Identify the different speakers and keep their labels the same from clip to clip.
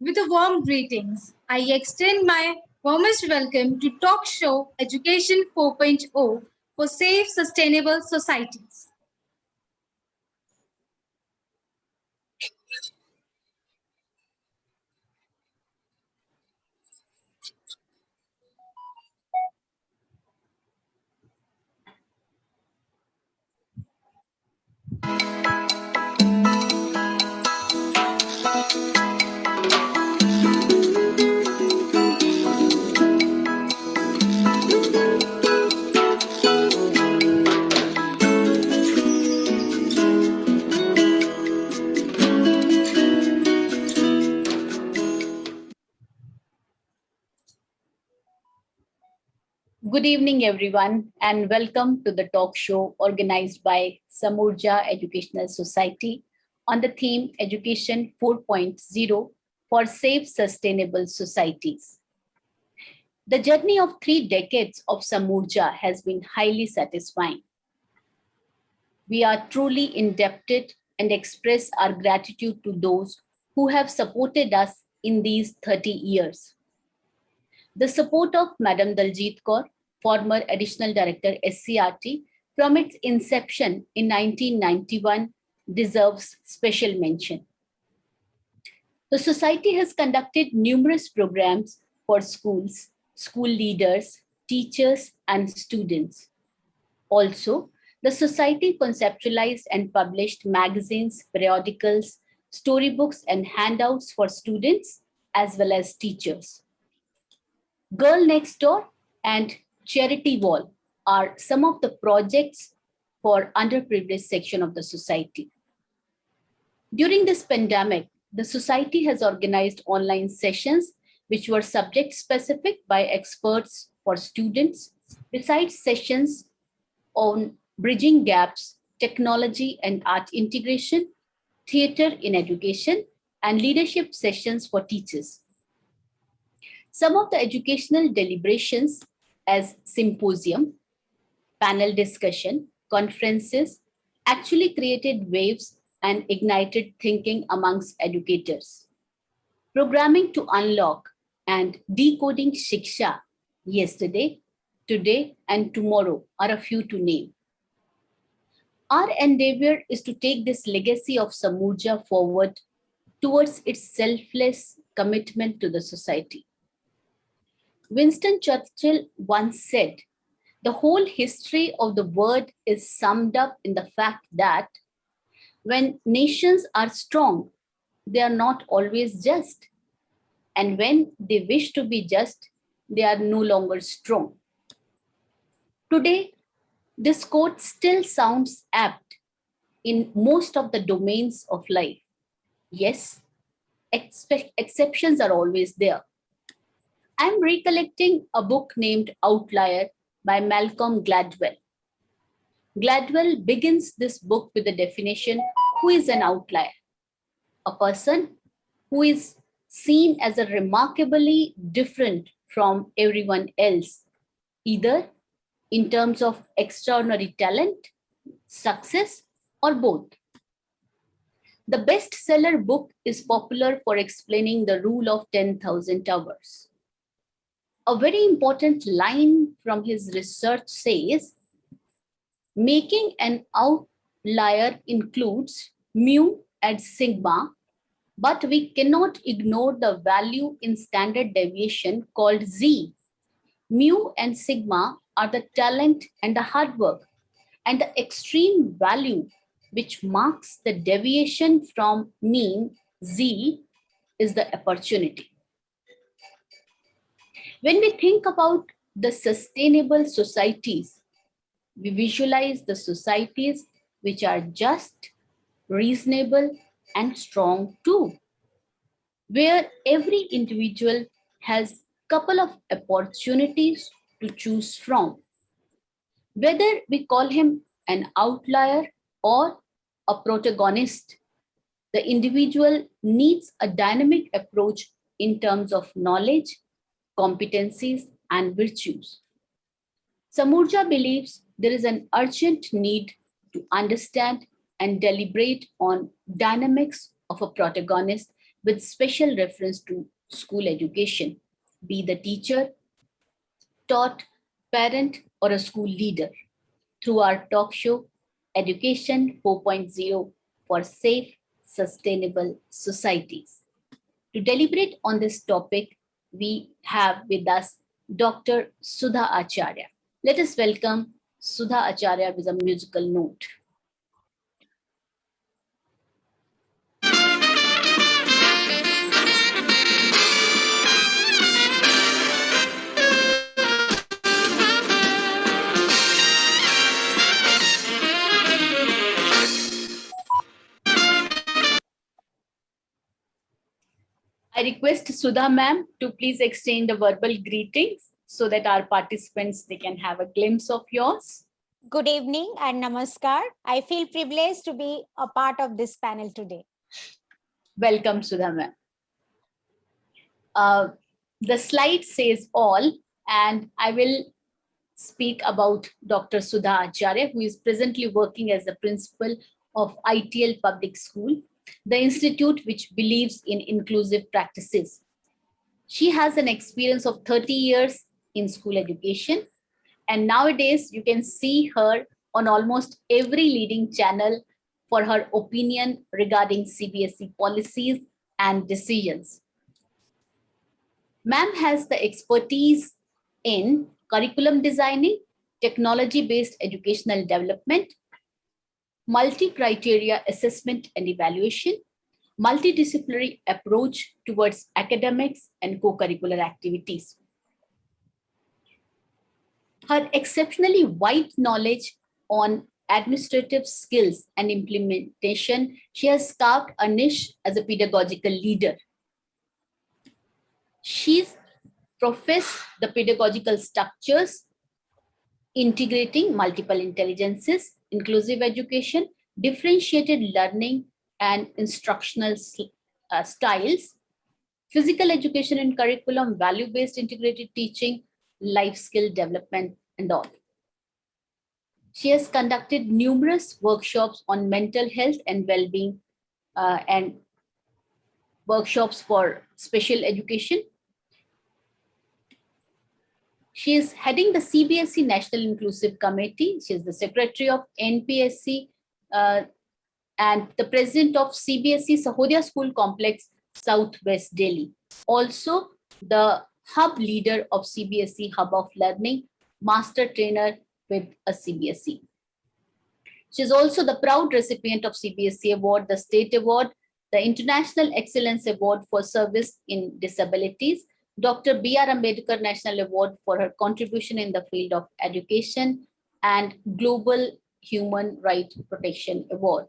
Speaker 1: With a warm greetings, I extend my warmest welcome to Talk Show Education 4.0 for Safe, Sustainable Societies.
Speaker 2: Good evening, everyone, and welcome to the talk show organized by Samurja Educational Society on the theme Education 4.0 for Safe, Sustainable Societies. The journey of 3 decades of Samurja has been highly satisfying. We are truly indebted and express our gratitude to those who have supported us in these 30 years. The support of Madam Daljit Kaur, former Additional Director SCRT, from its inception in 1991 deserves special mention. The Society has conducted numerous programs for schools, school leaders, teachers, and students. Also, the Society conceptualized and published magazines, periodicals, storybooks, and handouts for students as well as teachers. Girl Next Door and Charity Wall are some of the projects for underprivileged section of the society. During this pandemic, the society has organized online sessions which were subject specific by experts for students, besides sessions on bridging gaps, technology and art integration, theater in education, and leadership sessions for teachers. Some of the educational deliberations as symposium, panel discussion, conferences actually created waves and ignited thinking amongst educators. Programming to unlock and decoding Shiksha yesterday, today, and tomorrow are a few to name. Our endeavor is to take this legacy of Samurja forward towards its selfless commitment to the society. Winston Churchill once said, the whole history of the world is summed up in the fact that when nations are strong, they are not always just. And when they wish to be just, they are no longer strong. Today, this quote still sounds apt in most of the domains of life. Yes, exceptions are always there. I'm recollecting a book named Outlier by Malcolm Gladwell. Gladwell begins this book with the definition, who is an outlier? A person who is seen as a remarkably different from everyone else, either in terms of extraordinary talent, success, or both. The bestseller book is popular for explaining the rule of 10,000 hours. A very important line from his research says, making an outlier includes mu and sigma, but we cannot ignore the value in standard deviation called z. Mu and sigma are the talent and the hard work, and the extreme value which marks the deviation from mean z is the opportunity. When we think about the sustainable societies, we visualize the societies which are just, reasonable, and strong too, where every individual has a couple of opportunities to choose from. Whether we call him an outlier or a protagonist, the individual needs a dynamic approach in terms of knowledge, competencies, and virtues. Samurja believes there is an urgent need to understand and deliberate on dynamics of a protagonist with special reference to school education, be the teacher, taught, parent, or a school leader, through our talk show, Education 4.0 for Safe, Sustainable Societies. To deliberate on this topic, we have with us Dr. Sudha Acharya. Let us welcome Sudha Acharya with a musical note. I request Sudha ma'am to please exchange the verbal greetings so that our participants, they can have a glimpse of yours.
Speaker 3: Good evening and namaskar. I feel privileged to be a part of this panel today.
Speaker 2: Welcome, Sudha ma'am. The slide says all, and I will speak about Dr. Sudha Acharya, who is presently working as the principal of ITL Public School, the institute which believes in inclusive practices. She has an experience of 30 years in school education, and nowadays you can see her on almost every leading channel for her opinion regarding CBSE policies and decisions. Ma'am has the expertise in curriculum designing, technology-based educational development, multi-criteria assessment and evaluation, multidisciplinary approach towards academics and co-curricular activities. Her exceptionally wide knowledge on administrative skills and implementation, she has carved a niche as a pedagogical leader. She's professed the pedagogical structures, integrating multiple intelligences, inclusive education, differentiated learning and instructional styles, physical education and curriculum, value-based integrated teaching, life skill development, and all. She has conducted numerous workshops on mental health and well-being and workshops for special education. She is heading the CBSE National Inclusive Committee. She is the secretary of NPSC and the president of CBSE Sahodya School Complex, Southwest Delhi. Also, the hub leader of CBSE Hub of Learning, master trainer with a CBSE. She is also the proud recipient of CBSE Award, the State Award, the International Excellence Award for Service in Disabilities, Dr. B.R. Ambedkar National Award for her contribution in the field of education, and Global Human Rights Protection Award.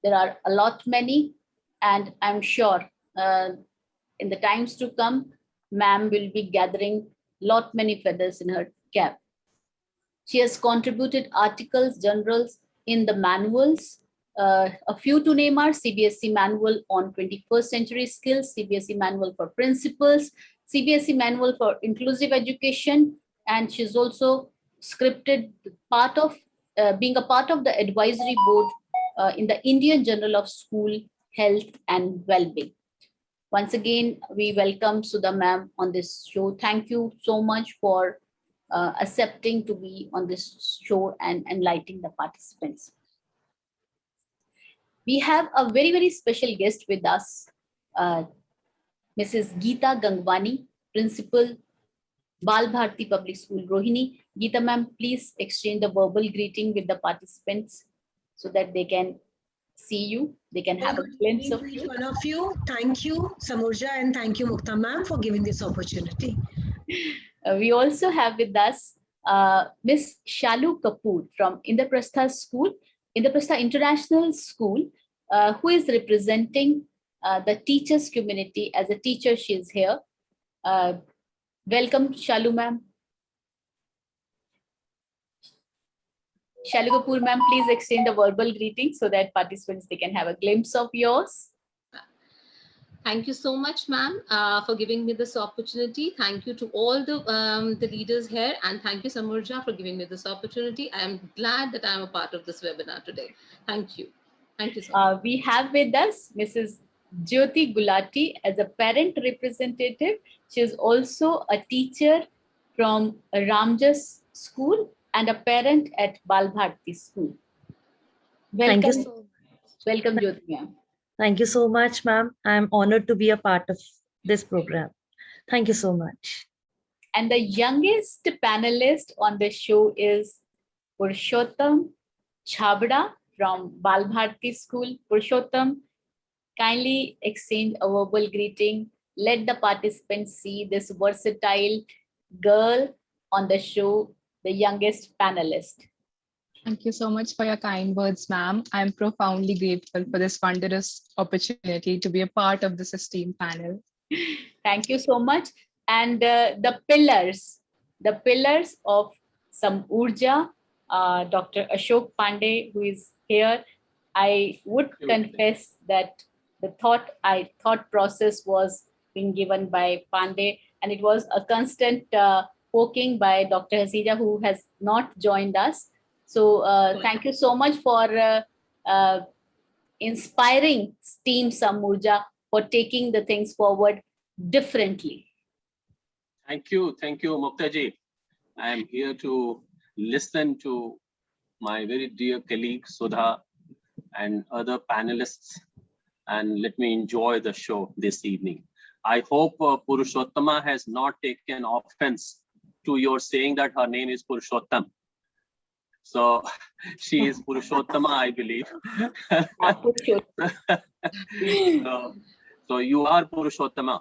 Speaker 2: There are a lot many, and I'm sure in the times to come, ma'am will be gathering lot many feathers in her cap. She has contributed articles, journals in the manuals. A few to name are CBSE Manual on 21st Century Skills, CBSE Manual for Principals, CBSE Manual for Inclusive Education, and she's also scripted part of being a part of the advisory board in the Indian Journal of School Health and Wellbeing. Once again, we welcome Sudha ma'am on this show. Thank you so much for accepting to be on this show and enlightening the participants. We have a very, very special guest with us, Mrs. Geeta Gangwani, Principal, Bal Bharti Public School, Rohini. Geeta ma'am, please exchange the verbal greeting with the participants so that they can see you, they can have a glimpse of you.
Speaker 4: One of you, thank you, Samurja, and thank you, Mukta ma'am, for giving this opportunity.
Speaker 2: We also have with us Miss Shalu Kapoor from Indraprastha School, Indraprastha International School, who is representing the teachers community. As a teacher, she is here. Welcome, Shalu ma'am. Shalu Kapoor ma'am, please exchange the verbal greetings so that participants, they can have a glimpse of yours.
Speaker 5: Thank you so much, ma'am, for giving me this opportunity. Thank you to all the leaders here, and thank you, Samurja, for giving me this opportunity. I am glad that I am a part of this webinar today. Thank you. Thank you so much.
Speaker 2: We have with us Mrs. Jyoti Gulati as a parent representative. She is also a teacher from Ramjas School and a parent at Balbharti School.
Speaker 6: Thank you.
Speaker 2: Welcome, welcome Jyoti ma'am.
Speaker 6: Thank you so much, ma'am. I'm honored to be a part of this program. Thank you so much.
Speaker 2: And the youngest panelist on the show is Purushottam Chabda from Balbharti School. Purushottam, kindly exchange a verbal greeting. Let the participants see this versatile girl on the show, the youngest panelist.
Speaker 7: Thank you so much for your kind words, ma'am. I'm profoundly grateful for this wondrous opportunity to be a part of this esteemed panel.
Speaker 2: Thank you so much. And the pillars of Samurja, Dr. Ashok Pandey, who is here. I would confess that the thought process was being given by Pandey, and it was a constant poking by Dr. Hasija, who has not joined us. So thank you so much for inspiring Team Samurja for taking the things forward differently.
Speaker 8: Thank you, Muktaji. I am here to listen to my very dear colleague Sudha and other panelists, and let me enjoy the show this evening. I hope Purushottama has not taken offense to your saying that her name is Purushottam. So she is Purushottama, I believe. So you are Purushottama,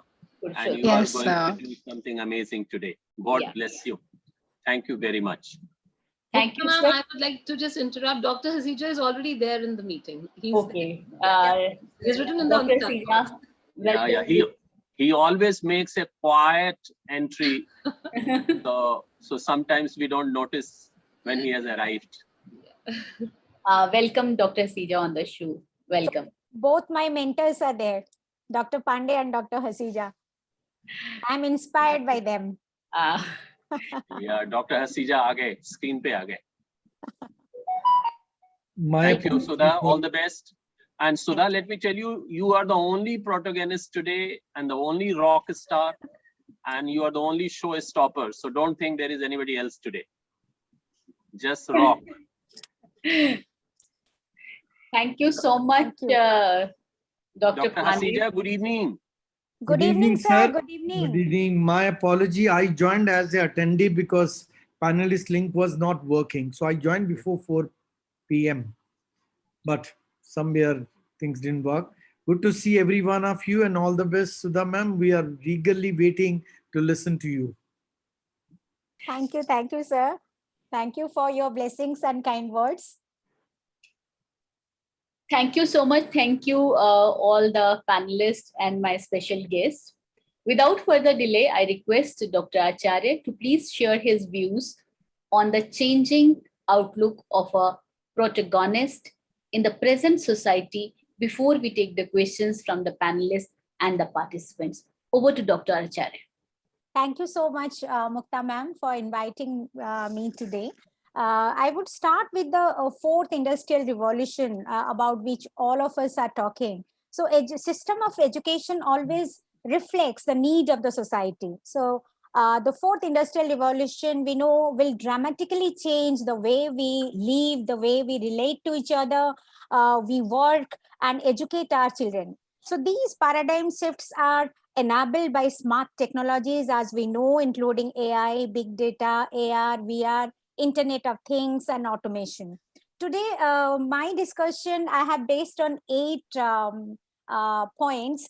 Speaker 8: and you
Speaker 7: Yes,
Speaker 8: are going to do something amazing today. God bless you. Thank you very much.
Speaker 2: Thank you,
Speaker 5: ma'am.
Speaker 2: sir.
Speaker 5: I would like to just interrupt. Dr. Hasija is already there in the meeting. He's
Speaker 2: Okay.
Speaker 5: He's written in the
Speaker 2: Dr.
Speaker 5: chat
Speaker 2: Hasija,
Speaker 5: box.
Speaker 8: Yeah. He always makes a quiet entry. So sometimes we don't notice when he has arrived.
Speaker 2: Welcome, Dr. Hasija, on the show. Welcome.
Speaker 3: Both my mentors are there, Dr. Pandey and Dr. Hasija. I'm inspired by them.
Speaker 8: Yeah, Dr. Hasija aa gaye, screen pe aa gaye.
Speaker 9: My
Speaker 8: Thank you, Sudha. All the best. And Sudha, let me tell you, you are the only protagonist today and the only rock star, and you are the only showstopper. So don't think there is anybody else today. Just rock.
Speaker 2: Thank you so much, Dr.
Speaker 8: Dr.
Speaker 2: Pandey.
Speaker 8: Hasija, good evening.
Speaker 3: Good evening, sir. Good evening.
Speaker 9: Good evening. My apology. I joined as an attendee because panelist link was not working. So I joined before 4 p.m. But somewhere things didn't work. Good to see every one of you, and all the best, Sudha ma'am. We are eagerly waiting to listen to you.
Speaker 3: Thank you, sir. Thank you for your blessings and kind words.
Speaker 2: Thank you so much. Thank you, all the panelists and my special guests. Without further delay, I request Dr. Acharya to please share his views on the changing outlook of a protagonist in the present society before we take the questions from the panelists and the participants. Over to Dr. Acharya.
Speaker 3: Thank you so much, Mukta ma'am, for inviting me today. I would start with the fourth industrial revolution about which all of us are talking. So system of education always reflects the need of the society. So the fourth industrial revolution, we know, will dramatically change the way we live, the way we relate to each other, we work and educate our children. So these paradigm shifts are enabled by smart technologies, as we know, including AI, big data, AR, VR, Internet of Things, and automation. Today, my discussion I have based on 8 points.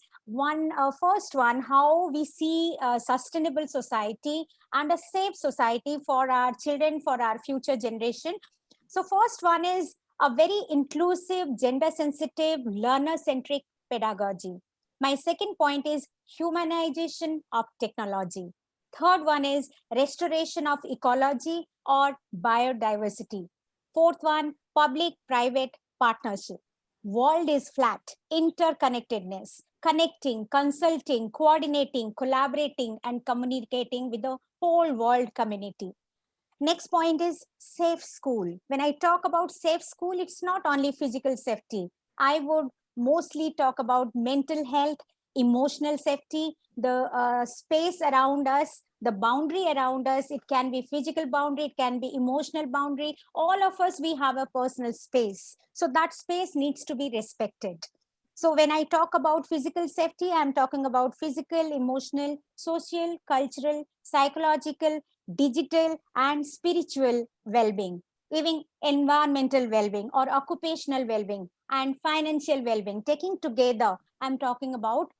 Speaker 3: First one, how we see a sustainable society and a safe society for our children, for our future generation. So first one is a very inclusive, gender-sensitive, learner-centric pedagogy. My second point is humanization of technology. Third one is restoration of ecology or biodiversity. Fourth one, public-private partnership. World is flat, interconnectedness, connecting, consulting, coordinating, collaborating, and communicating with the whole world community. Next point is safe school. When I talk about safe school, it's not only physical safety. I would mostly talk about mental health, emotional safety, the space around us, the boundary around us. It can be physical boundary, it can be emotional boundary. All of us, we have a personal space. So that space needs to be respected. So when I talk about physical safety, I'm talking about physical, emotional, social, cultural, psychological, digital, and spiritual well-being, even environmental well-being or occupational well-being and financial well-being. Taking together, I'm talking about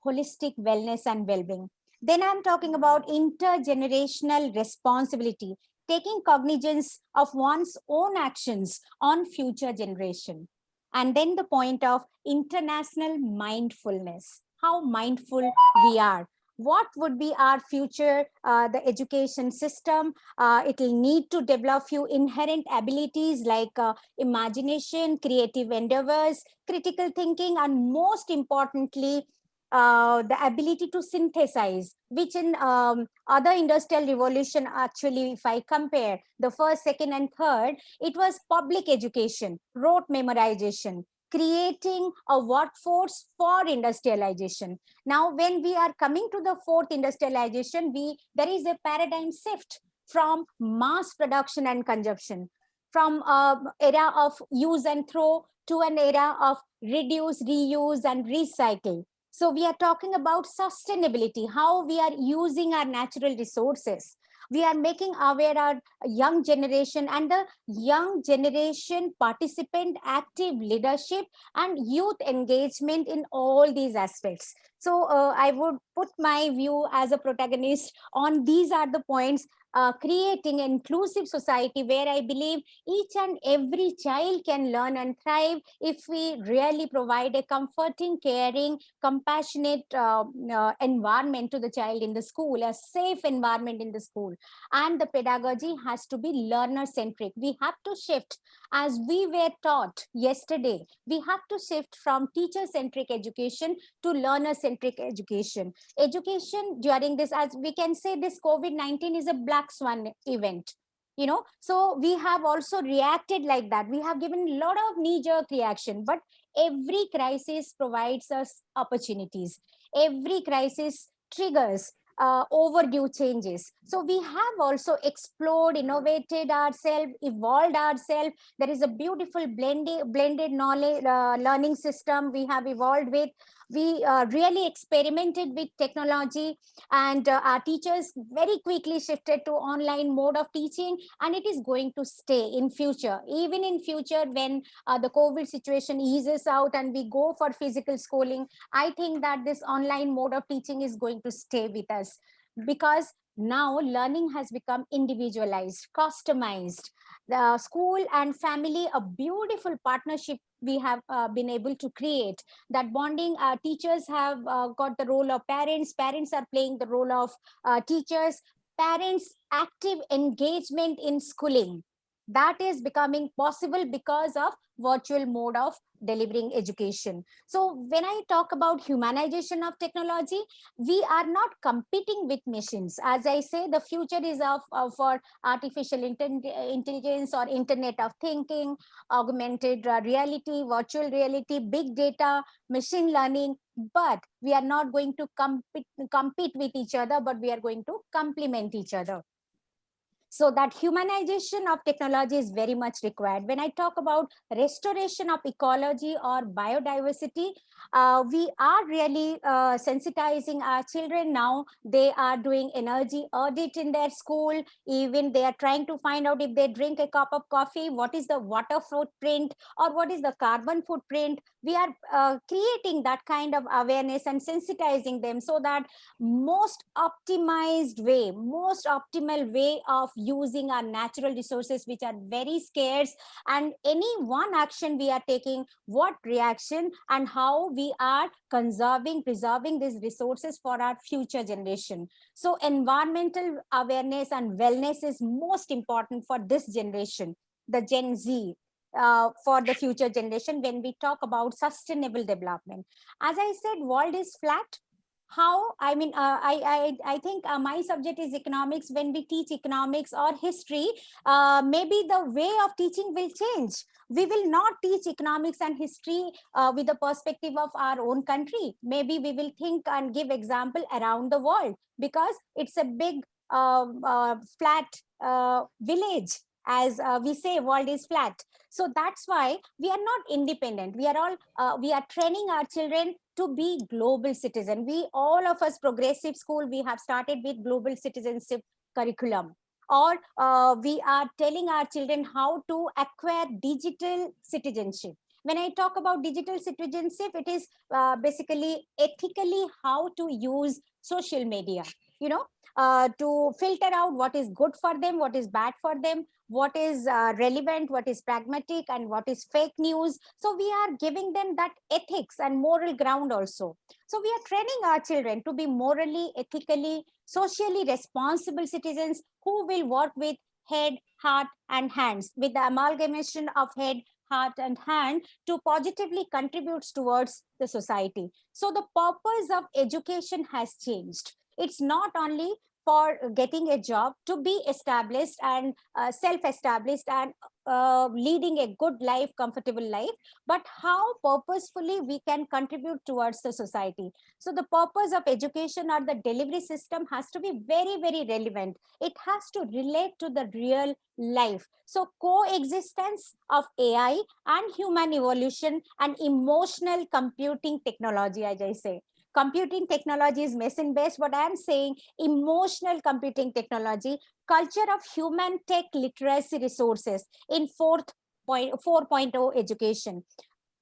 Speaker 3: holistic wellness and well-being. Then I'm talking about intergenerational responsibility, taking cognizance of one's own actions on future generation. And then the point of international mindfulness, how mindful we are. What would be our future, the education system? It will need to develop few inherent abilities like imagination, creative endeavors, critical thinking, and most importantly, the ability to synthesize, which in other industrial revolution, actually, if I compare the first, second, and third, it was public education, rote memorization, creating a workforce for industrialization. Now, when we are coming to the fourth industrialization, there is a paradigm shift from mass production and consumption, from era of use and throw to an era of reduce, reuse, and recycle. So we are talking about sustainability, how we are using our natural resources. We are making aware our young generation, and the young generation participant active leadership and youth engagement in all these aspects. So I would put my view as a protagonist on these are the points, creating an inclusive society where I believe each and every child can learn and thrive if we really provide a comforting, caring, compassionate environment to the child in the school, a safe environment in the school. And the pedagogy has to be learner centric. We have to shift, as we were taught yesterday, we have to shift from teacher centric education to learner centric education. Education during this, as we can say, this COVID-19 is a black swan event. So we have also reacted like that. We have given a lot of knee jerk reaction, but every crisis provides us opportunities. Every crisis triggers overdue changes. So we have also explored, innovated ourselves, evolved ourselves. There is a beautiful blended knowledge learning system we have evolved with. We really experimented with technology, and our teachers very quickly shifted to online mode of teaching, and it is going to stay in future. Even in future, when the COVID situation eases out and we go for physical schooling, I think that this online mode of teaching is going to stay with us, because now learning has become individualized, customized. The school and family, a beautiful partnership we have been able to create. That bonding, teachers have got the role of parents, parents are playing the role of teachers, parents active engagement in schooling, that is becoming possible because of virtual mode of delivering education. So when I talk about humanization of technology, we are not competing with machines. As I say, the future is for artificial intelligence or internet of thinking, augmented reality, virtual reality, big data, machine learning. But we are not going to compete with each other, but we are going to complement each other. So that humanization of technology is very much required. When I talk about restoration of ecology or biodiversity, we are really sensitizing our children now. They are doing energy audit in their school. Even they are trying to find out, if they drink a cup of coffee, what is the water footprint or what is the carbon footprint. We are creating that kind of awareness and sensitizing them, so that most optimized way, most optimal way of using our natural resources, which are very scarce, and any one action we are taking, what reaction and how we are preserving these resources for our future generation. So environmental awareness and wellness is most important for this generation, the Gen Z. For the future generation, when we talk about sustainable development, as I said, world is flat, how, I think my subject is economics. When we teach economics or history, maybe the way of teaching will change. We will not teach economics and history with the perspective of our own country. Maybe we will think and give example around the world, because it's a big flat village. As we say, world is flat. So that's why we are not independent. We are all we are training our children to be global citizen. We, all of us, progressive school, we have started with global citizenship curriculum, or we are telling our children how to acquire digital citizenship. When I talk about digital citizenship, it is basically ethically how to use social media, you know, to filter out what is good for them, what is bad for them, what is relevant, what is pragmatic, and what is fake news. So we are giving them that ethics and moral ground also. So we are training our children to be morally, ethically, socially responsible citizens who will work with head, heart, and hands, with the amalgamation of head, heart, and hand, to positively contributes towards the society. So the purpose of education has changed. It's not only for getting a job, to be established and self-established and leading a good life, comfortable life, but how purposefully we can contribute towards the society. So the purpose of education or the delivery system has to be very, very relevant. It has to relate to the real life. So coexistence of AI and human evolution and emotional computing technology, as I say. Computing technology is machine based, but I am saying emotional computing technology, culture of human tech literacy resources in 4.0 education.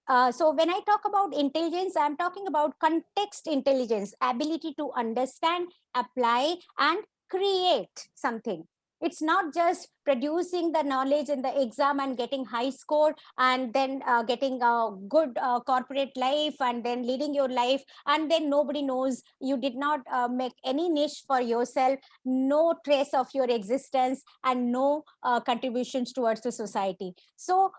Speaker 3: So when I talk about intelligence, I'm talking about context intelligence, ability to understand, apply, and create something. It's not just producing the knowledge in the exam and getting high score, and then getting a good corporate life, and then leading your life, and then nobody knows. You did not make any niche for yourself, no trace of your existence, and no contributions towards the society. So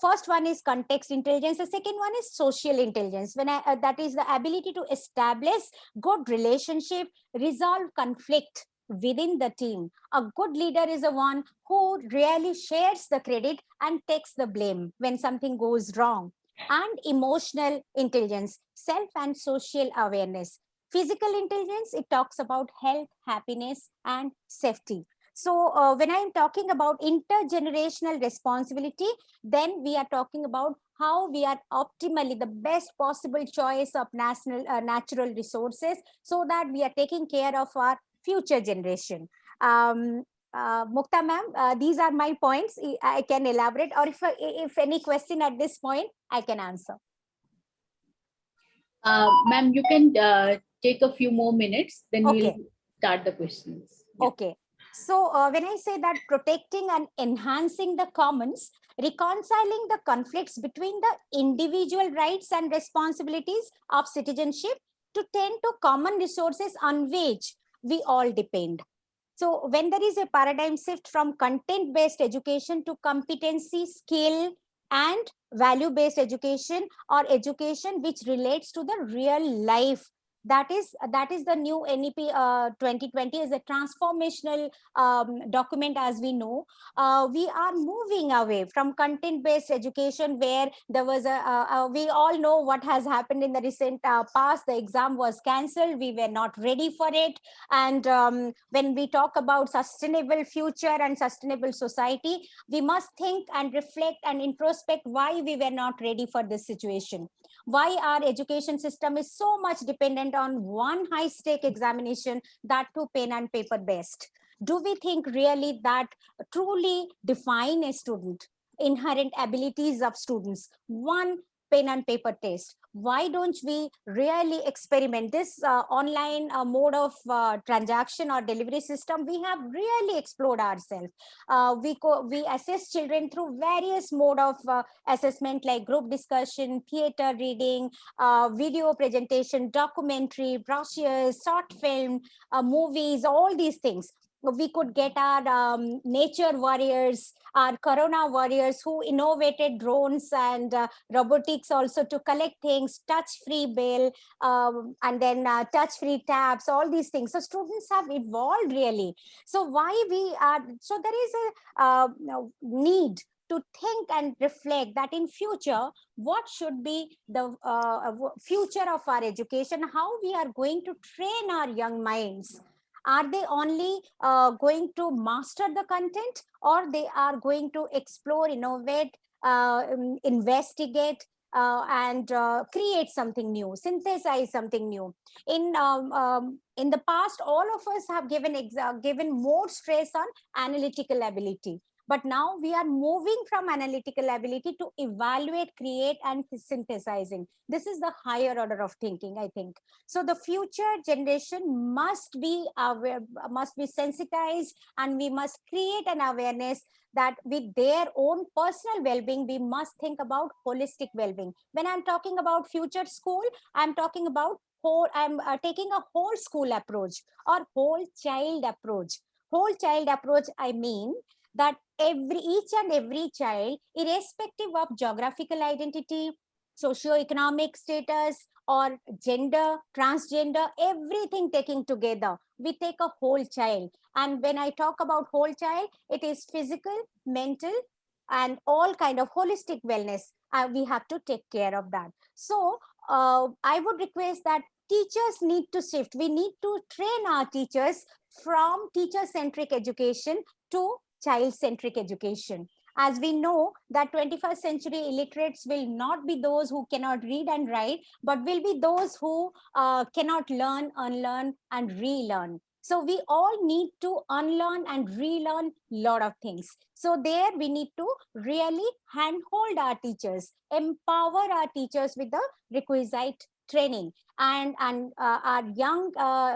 Speaker 3: first one is context intelligence. The second one is social intelligence. When I that is the ability to establish good relationship, resolve conflict within the team. A good leader is a one who really shares the credit and takes the blame when something goes wrong. And emotional intelligence, self and social awareness. Physical intelligence, it talks about health, happiness, and safety. So when I'm talking about intergenerational responsibility, then we are talking about how we are optimally the best possible choice of natural resources, so that we are taking care of our future generation. Mukta ma'am, these are my points. I can elaborate, or if any question at this point, I can answer.
Speaker 2: Ma'am, you can take a few more minutes, then
Speaker 3: Okay.
Speaker 2: we'll start the questions. Yeah.
Speaker 3: Okay. So when I say that protecting and enhancing the commons, reconciling the conflicts between the individual rights and responsibilities of citizenship to tend to common resources on which we all depend. So when there is a paradigm shift from content-based education to competency, skill, and value-based education, or education which relates to the real life, that is the new NEP 2020 is a transformational document. As we know, we are moving away from content-based education, where there was we all know what has happened in the recent past. The exam was cancelled. We were not ready for it. And when we talk about sustainable future and sustainable society, we must think and reflect and introspect why we were not ready for this situation. Why our education system is so much dependent on one high stake examination, that too pen and paper based. Do we think really that truly define a student, inherent abilities of students, one pen and paper test? Why don't we really experiment this online mode of transaction or delivery system? We have really explored ourselves. We assess children through various mode of assessment, like group discussion, theater reading, video presentation, documentary, brochures, short film, movies, all these things. we could get our nature warriors, our corona warriors who innovated drones and robotics also to collect things, touch-free bill, and then touch-free tabs, all these things. So students have evolved really. So why we are, so there is a need to think and reflect that in future, what should be the future of our education, how we are going to train our young minds. Are they only going to master the content, or they are going to explore, innovate, investigate, and create something new, synthesize something new? In the past, all of us have given more stress on analytical ability. But now we are moving from analytical ability to evaluate, create, and synthesizing. This is the higher order of thinking, I think. So the future generation must be aware, must be sensitized, and we must create an awareness that with their own personal well-being, we must think about holistic well-being. When I'm talking about future school, I'm talking about I'm taking a whole school approach or whole child approach. Whole child approach, I mean that each and every child, irrespective of geographical identity, socioeconomic status, or gender, transgender, everything taken together, we take a whole child. And when I talk about whole child, it is physical, mental, and all kind of holistic wellness. We have to take care of that. So I would request that teachers need to shift. We need to train our teachers from teacher-centric education to child-centric education. As we know that 21st century illiterates will not be those who cannot read and write, but will be those who cannot learn, unlearn, and relearn. So we all need to unlearn and relearn a lot of things. So there we need to really handhold our teachers, empower our teachers with the requisite training. And our young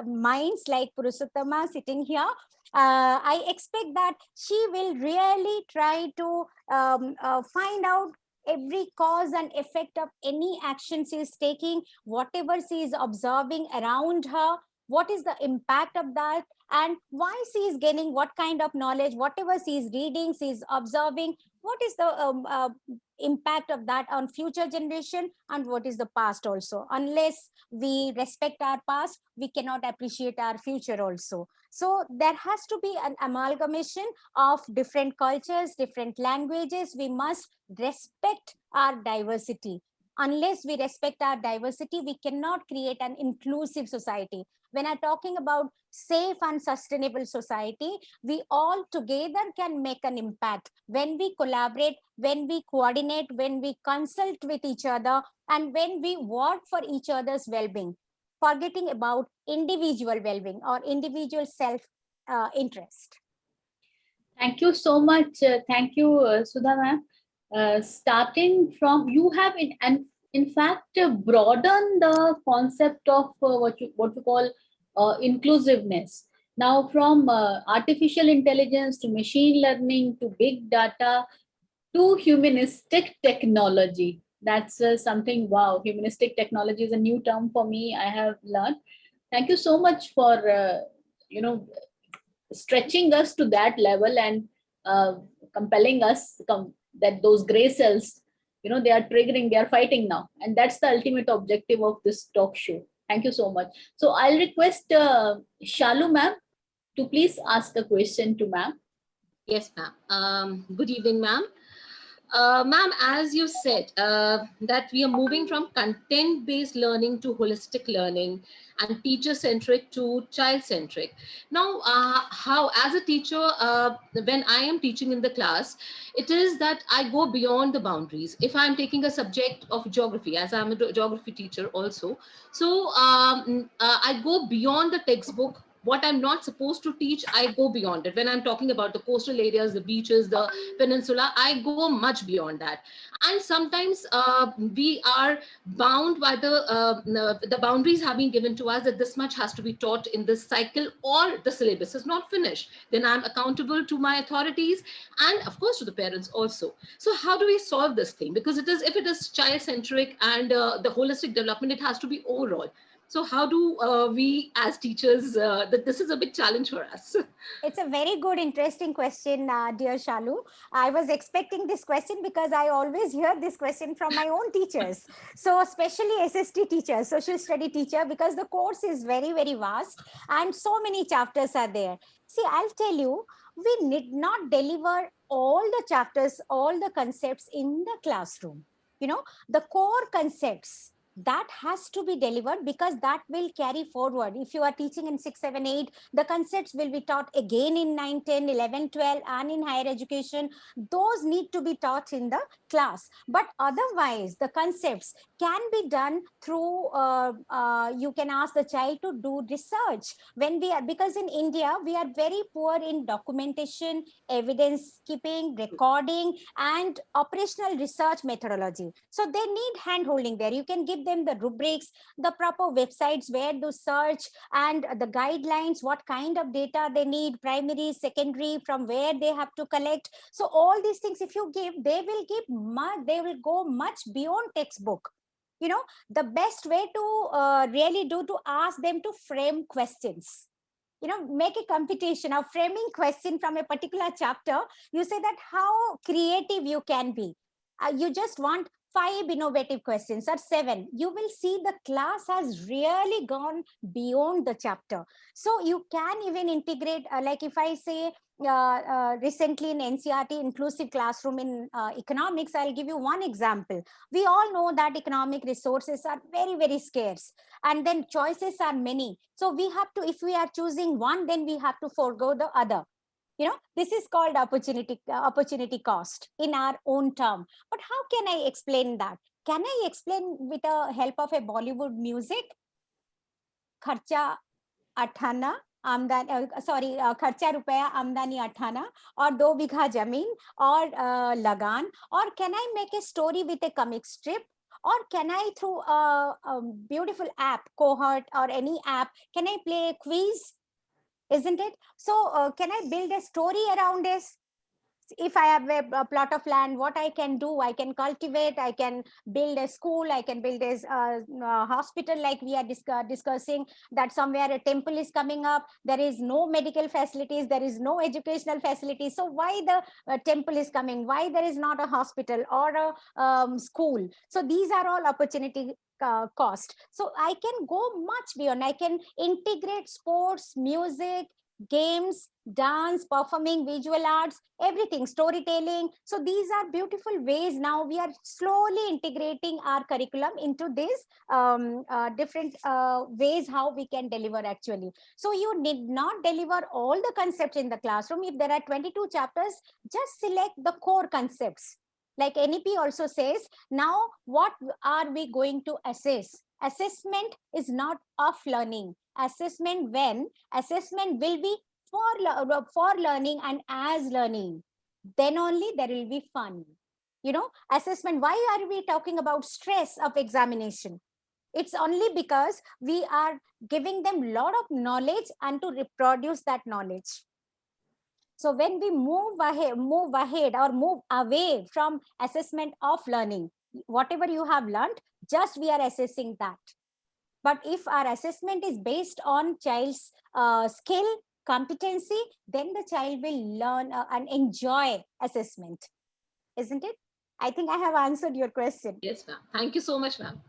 Speaker 3: minds like Purushottama sitting here, I expect that she will really try to find out every cause and effect of any action she is taking, whatever she is observing around her, what is the impact of that, and why she is gaining what kind of knowledge, whatever she is reading, she is observing, what is the impact of that on future generation, and what is the past also. Unless we respect our past, we cannot appreciate our future also. So there has to be an amalgamation of different cultures, different languages. We must respect our diversity. Unless we respect our diversity, we cannot create an inclusive society. When I'm talking about safe and sustainable society, we all together can make an impact when we collaborate, when we coordinate, when we consult with each other, and when we work for each other's well-being, forgetting about individual well-being or individual self-interest.
Speaker 2: Thank you so much. Thank you, Sudha ma'am. Starting from, you have in fact broadened the concept of what you call inclusiveness. Now, from artificial intelligence to machine learning to big data to humanistic technology. That's something, wow, humanistic technology is a new term for me. I have learned. Thank you so much for, stretching us to that level and compelling us that those gray cells, they are triggering, they are fighting now. And that's the ultimate objective of this talk show. Thank you so much. So I'll request Shalu ma'am to please ask a question to ma'am.
Speaker 5: Yes, ma'am. Good evening, ma'am. Ma'am, as you said, that we are moving from content-based learning to holistic learning and teacher-centric to child-centric. Now, how, as a teacher, when I am teaching in the class, it is that I go beyond the boundaries. If I'm taking a subject of geography, as I'm a geography teacher also, so I go beyond the textbook. What I'm not supposed to teach, I go beyond it. When I'm talking about the coastal areas, the beaches, the peninsula, I go much beyond that. And sometimes we are bound by the boundaries have been given to us that this much has to be taught in this cycle, or the syllabus is not finished. Then I'm accountable to my authorities and of course to the parents also. So how do we solve this thing? Because if it is child-centric and the holistic development, it has to be overall. So how do we as teachers, that this is a big challenge for us?
Speaker 3: It's a very good, interesting question, dear Shalu. I was expecting this question because I always hear this question from my own teachers. So especially SST teachers, social study teacher, because the course is very, very vast and so many chapters are there. See, I'll tell you, we need not deliver all the chapters, all the concepts in the classroom. You know, the core concepts, that has to be delivered because that will carry forward. If you are teaching in 6, 7, 8, the concepts will be taught again in 9, 10, 11, 12, and in higher education. Those need to be taught in the class. But otherwise, the concepts can be done through, you can ask the child to do research. When we are, because in India, we are very poor in documentation, evidence keeping, recording, and operational research methodology. So they need hand holding there. You can give them the rubrics, the proper websites where to search, and the guidelines, what kind of data they need, primary, secondary, from where they have to collect. So all these things, if you give, they will go much beyond textbook. You know, the best way to really do to ask them to frame questions. You know, make a competition of framing question from a particular chapter. You say that how creative you can be. You just want 5 innovative questions or 7. You will see the class has really gone beyond the chapter. So you can even integrate, like if I say recently in NCERT inclusive classroom in economics, I'll give you one example. We all know that economic resources are very, very scarce, and then choices are many. So we have to, if we are choosing one, then we have to forego the other. You know, this is called opportunity cost in our own term. But how can I explain that? Can I explain with the help of a Bollywood music? Kharcha athana, kharcha rupaya amdani athana, or do bigha jameen, or lagan, or can I make a story with a comic strip? Or can I, through a beautiful app, Cohort or any app, can I play a quiz? Isn't it? So can I build a story around this? If I have a plot of land, what I can do, I can cultivate, I can build a school, I can build a hospital, like we are discussing that somewhere a temple is coming up, there is no medical facilities, there is no educational facilities. So why the temple is coming? Why there is not a hospital or a school? So these are all opportunity cost. So I can go much beyond. I can integrate sports, music, games, dance, performing, visual arts, everything, storytelling. So these are beautiful ways. Now we are slowly integrating our curriculum into these different ways how we can deliver actually. So you need not deliver all the concepts in the classroom. If there are 22 chapters, just select the core concepts. Like NEP also says, now what are we going to assess? Assessment is not of learning. Assessment will be for learning and as learning. Then only there will be fun. You know, assessment, why are we talking about stress of examination? It's only because we are giving them a lot of knowledge and to reproduce that knowledge. So when we move ahead or move away from assessment of learning, whatever you have learned, just we are assessing that. But if our assessment is based on child's skill, competency, then the child will learn and enjoy assessment, isn't it? I think I have answered your question.
Speaker 5: Yes, ma'am. Thank you so much, ma'am.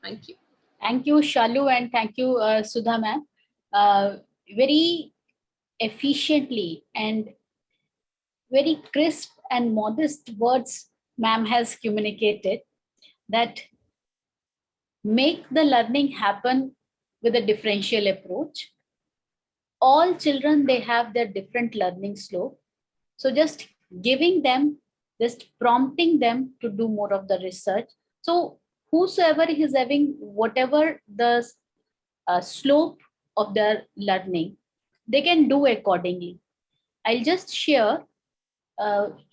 Speaker 5: Thank you.
Speaker 2: Thank you, Shalu, and thank you, Sudha, ma'am. Very efficiently and very crisp and modest words ma'am has communicated that make the learning happen with a differential approach. All children, they have their different learning slope. So just giving them, just prompting them to do more of the research. So whosoever is having whatever the slope of their learning, they can do accordingly. I'll just share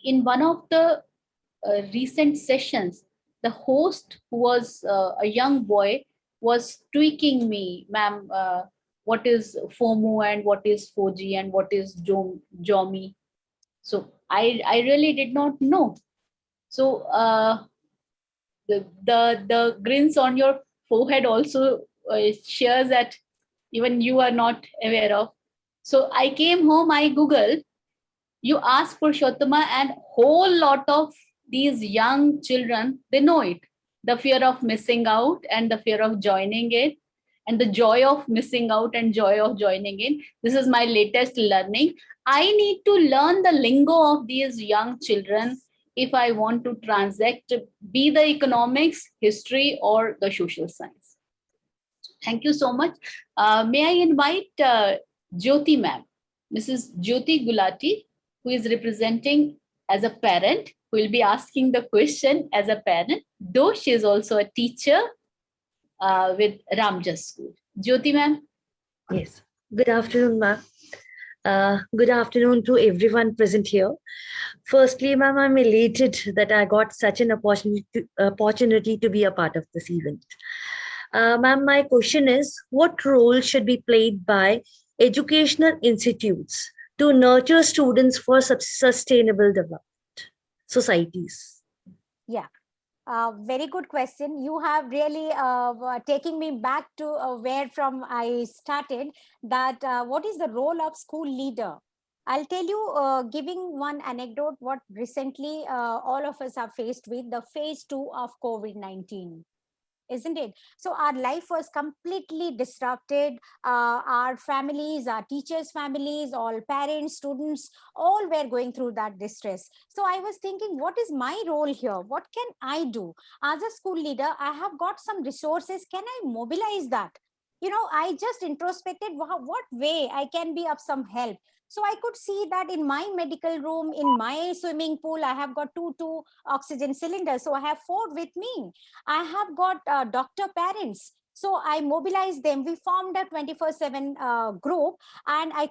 Speaker 2: in one of the recent sessions, the host, who was a young boy, was tweaking me, ma'am, what is FOMO and what is FOGI and what is JOMI. So I really did not know. So the grins on your forehead also shares that even you are not aware of. So I came home, I Googled, you ask Purushottama, and whole lot of these young children, they know it. The fear of missing out and the fear of joining in, and the joy of missing out and joy of joining in. This is my latest learning. I need to learn the lingo of these young children if I want to transact, be the economics, history, or the social science. Thank you so much. May I invite Jyoti ma'am, Mrs. Jyoti Gulati, who is representing as a parent, who will be asking the question as a parent, though she is also a teacher with Ramjas School. Jyoti ma'am.
Speaker 6: Yes. Good afternoon, ma'am. Good afternoon to everyone present here. Firstly, ma'am, I'm elated that I got such an opportunity to be a part of this event. Ma'am, my question is, what role should be played by educational institutes to nurture students for sustainable development societies?
Speaker 3: Yeah. Very good question. You have really taking me back to where from I started, that what is the role of school leader? I'll tell you, giving one anecdote, what recently all of us are faced with, the phase 2 of COVID-19. Isn't it? So our life was completely disrupted. Our families, our teachers' families, all parents, students, all were going through that distress. So I was thinking, what is my role here? What can I do? As a school leader, I have got some resources. Can I mobilize that? I just introspected what way I can be of some help. So I could see that in my medical room, in my swimming pool, I have got two oxygen cylinders. So I have 4 with me. I have got doctor parents. So I mobilized them. We formed a 24/7 group, and I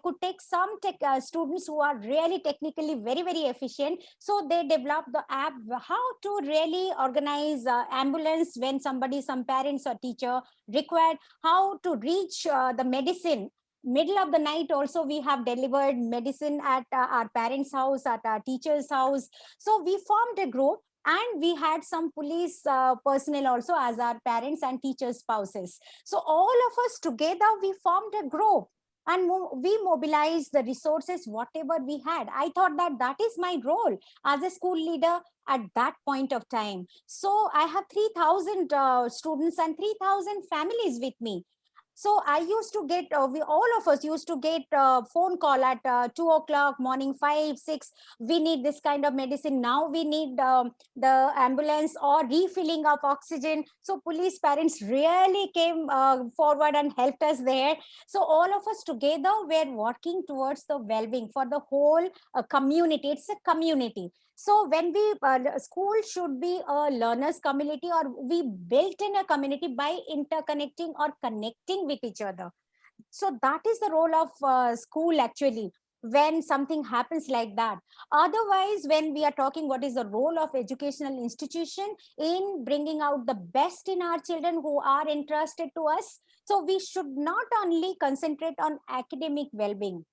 Speaker 3: could take some students who are really technically very, very efficient. So they developed the app, how to really organize ambulance when some parents or teacher required, how to reach the medicine. Middle of the night also we have delivered medicine at our parents' house, at our teacher's house. So we formed a group, and we had some police personnel also as our parents and teachers' spouses. So all of us together, we formed a group, and we mobilized the resources, whatever we had. I thought that is my role as a school leader at that point of time. So I have 3,000 students and 3,000 families with me. So I used to get, all of us used to get a phone call at 2 o'clock, morning 5, 6. We need this kind of medicine. Now we need the ambulance or refilling of oxygen. So police parents really came forward and helped us there. So all of us together were working towards the well-being for the whole community. It's a community. So when school should be a learners community, or we built in a community by interconnecting or connecting with each other. So that is the role of school actually, when something happens like that. Otherwise, when we are talking what is the role of educational institution in bringing out the best in our children who are entrusted to us. So we should not only concentrate on academic well-being.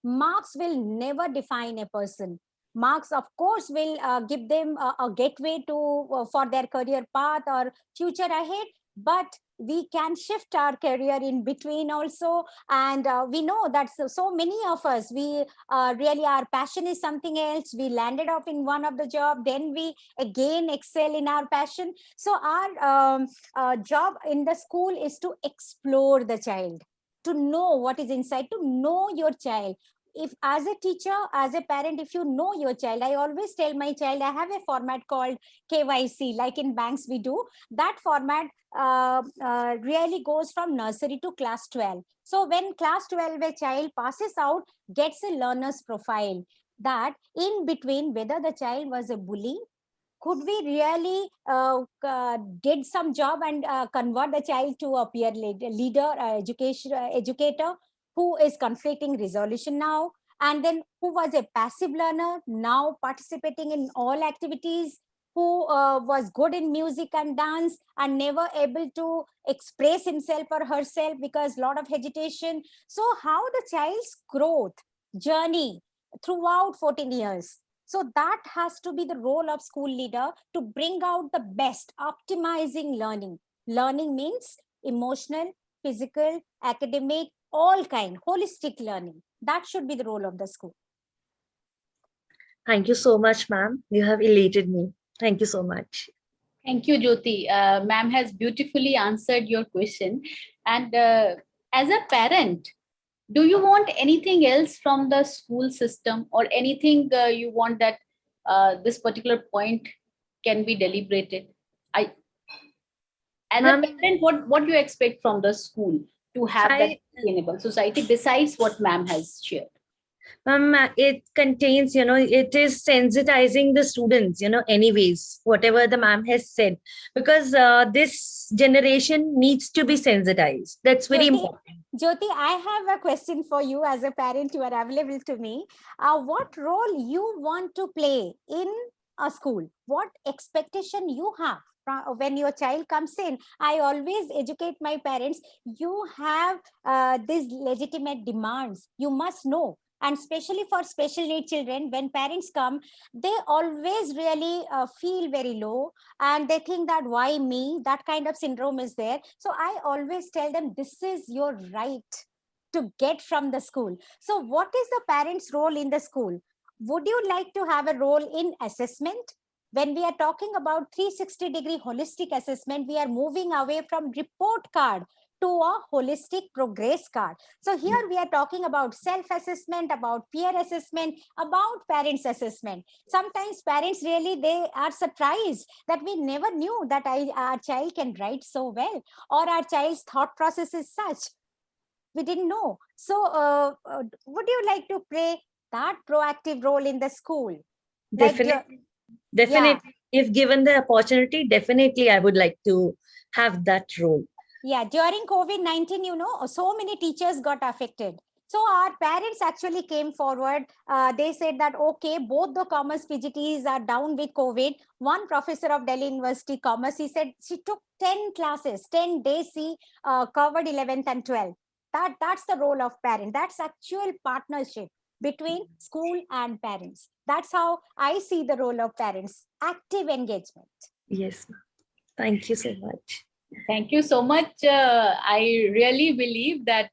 Speaker 3: Marks will never define a person. Marks, of course, will give them a gateway to for their career path or future ahead, but we can shift our career in between also. And we know that so many of us, we really, our passion is something else. We landed up in one of the job, then we again excel in our passion. So our job in the school is to explore the child, to know what is inside, to know your child. If as a teacher, as a parent, if you know your child, I always tell my child, I have a format called KYC, like in banks we do. That format really goes from nursery to class 12. So when class 12 a child passes out, gets a learner's profile, that in between, whether the child was a bully, could we really did some job and convert the child to a peer leader, educator who is conflicting resolution now, and then who was a passive learner, now participating in all activities, who was good in music and dance and never able to express himself or herself because a lot of hesitation. So how the child's growth journey throughout 14 years. So that has to be the role of school leader, to bring out the best, optimizing learning. Learning means emotional, physical, academic, all kind, holistic learning. That should be the role of the school.
Speaker 6: Thank you so much, ma'am. You have elated me. Thank you so much.
Speaker 2: Thank you, Jyoti. Ma'am has beautifully answered your question. And as a parent, do you want anything else from the school system, or anything you want that this particular point can be deliberated? As a
Speaker 6: Ma'am,
Speaker 2: parent, what do you expect from the school to have that sustainable society besides what ma'am has shared?
Speaker 6: It contains, it is sensitizing the students, anyways, whatever the ma'am has said, because this generation needs to be sensitized. That's very important.
Speaker 3: Jyoti, I have a question for you as a parent. You are available to me. What role you want to play in a school? What expectation you have when your child comes in? I always educate my parents. You have these legitimate demands. You must know. And especially for special need children, when parents come, they always really feel very low, and they think that why me? That kind of syndrome is there. So I always tell them, this is your right to get from the school. So what is the parent's role in the school? Would you like to have a role in assessment? When we are talking about 360-degree holistic assessment, we are moving away from report card to a holistic progress card. So here we are talking about self-assessment, about peer assessment, about parents assessment. Sometimes parents really, they are surprised that we never knew that our child can write so well, or our child's thought process is such. We didn't know. So would you like to play that proactive role in the school?
Speaker 6: Definitely. Definitely.
Speaker 3: Yeah.
Speaker 6: If given the opportunity, definitely I would like to have that role.
Speaker 3: Yeah, during COVID-19, so many teachers got affected. So our parents actually came forward. They said that, okay, both the commerce PGTs are down with COVID. One professor of Delhi University Commerce, he said she took 10 classes, 10 days, she covered 11th and 12th. That's the role of parent. That's actual partnership between school and parents. That's how I see the role of parents, active engagement.
Speaker 6: Yes, ma'am. Thank you so much.
Speaker 2: Thank you so much. I really believe that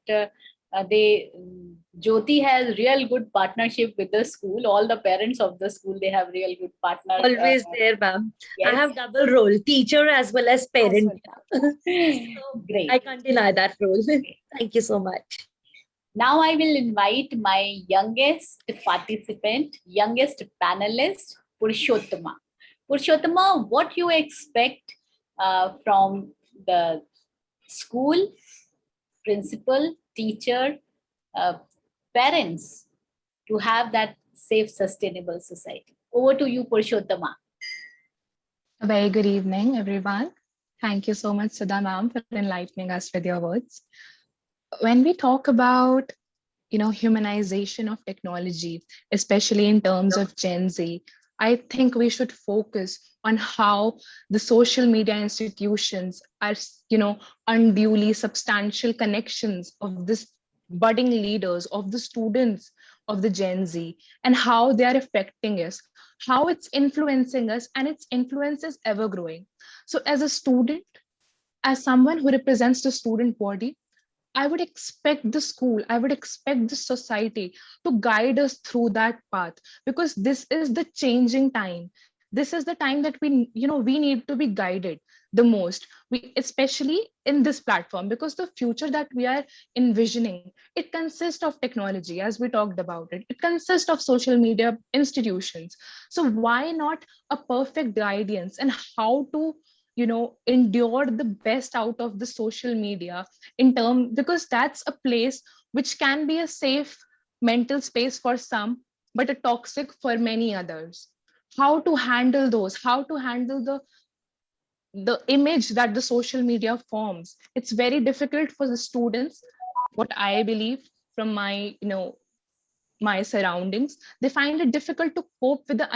Speaker 2: Jyoti has real good partnership with the school. All the parents of the school, they have real good partners.
Speaker 6: Always there, ma'am.
Speaker 2: Yes.
Speaker 6: I have double role, teacher as well as parent.
Speaker 2: So, great.
Speaker 6: I can't deny that role. Thank you so much.
Speaker 2: Now I will invite my youngest participant, youngest panelist, Purushottama. Purushottama, what you expect from the school, principal, teacher, parents to have that safe, sustainable society? Over to you, Purushottama.
Speaker 7: A very good evening, everyone. Thank you so much, Sudha ma'am, for enlightening us with your words. When we talk about, humanization of technology, especially in terms of Gen Z, I think we should focus on how the social media institutions are, unduly substantial connections of this budding leaders, of the students of the Gen Z, and how they are affecting us, how it's influencing us, and its influence is ever growing. So as a student, as someone who represents the student body, I would expect the school, I would expect the society to guide us through that path, because this is the changing time. This is the time that we need to be guided the most. We, especially in this platform, because the future that we are envisioning, it consists of technology, as we talked about it. It consists of social media institutions. So why not a perfect guidance and how to endure the best out of the social media because that's a place which can be a safe mental space for some, but a toxic for many others. How to handle those, how to handle the image that the social media forms. It's very difficult for the students, what I believe from my, my surroundings. They find it difficult to cope with the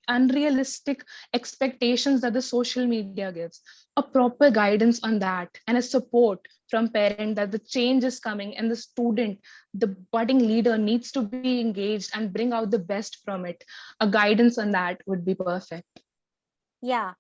Speaker 7: unrealistic expectations that the social media gives. A proper guidance on that and a support from parent that the change is coming, and the student, the budding leader, needs to be engaged and bring out the best from it. A guidance on that would be perfect.
Speaker 3: Yeah.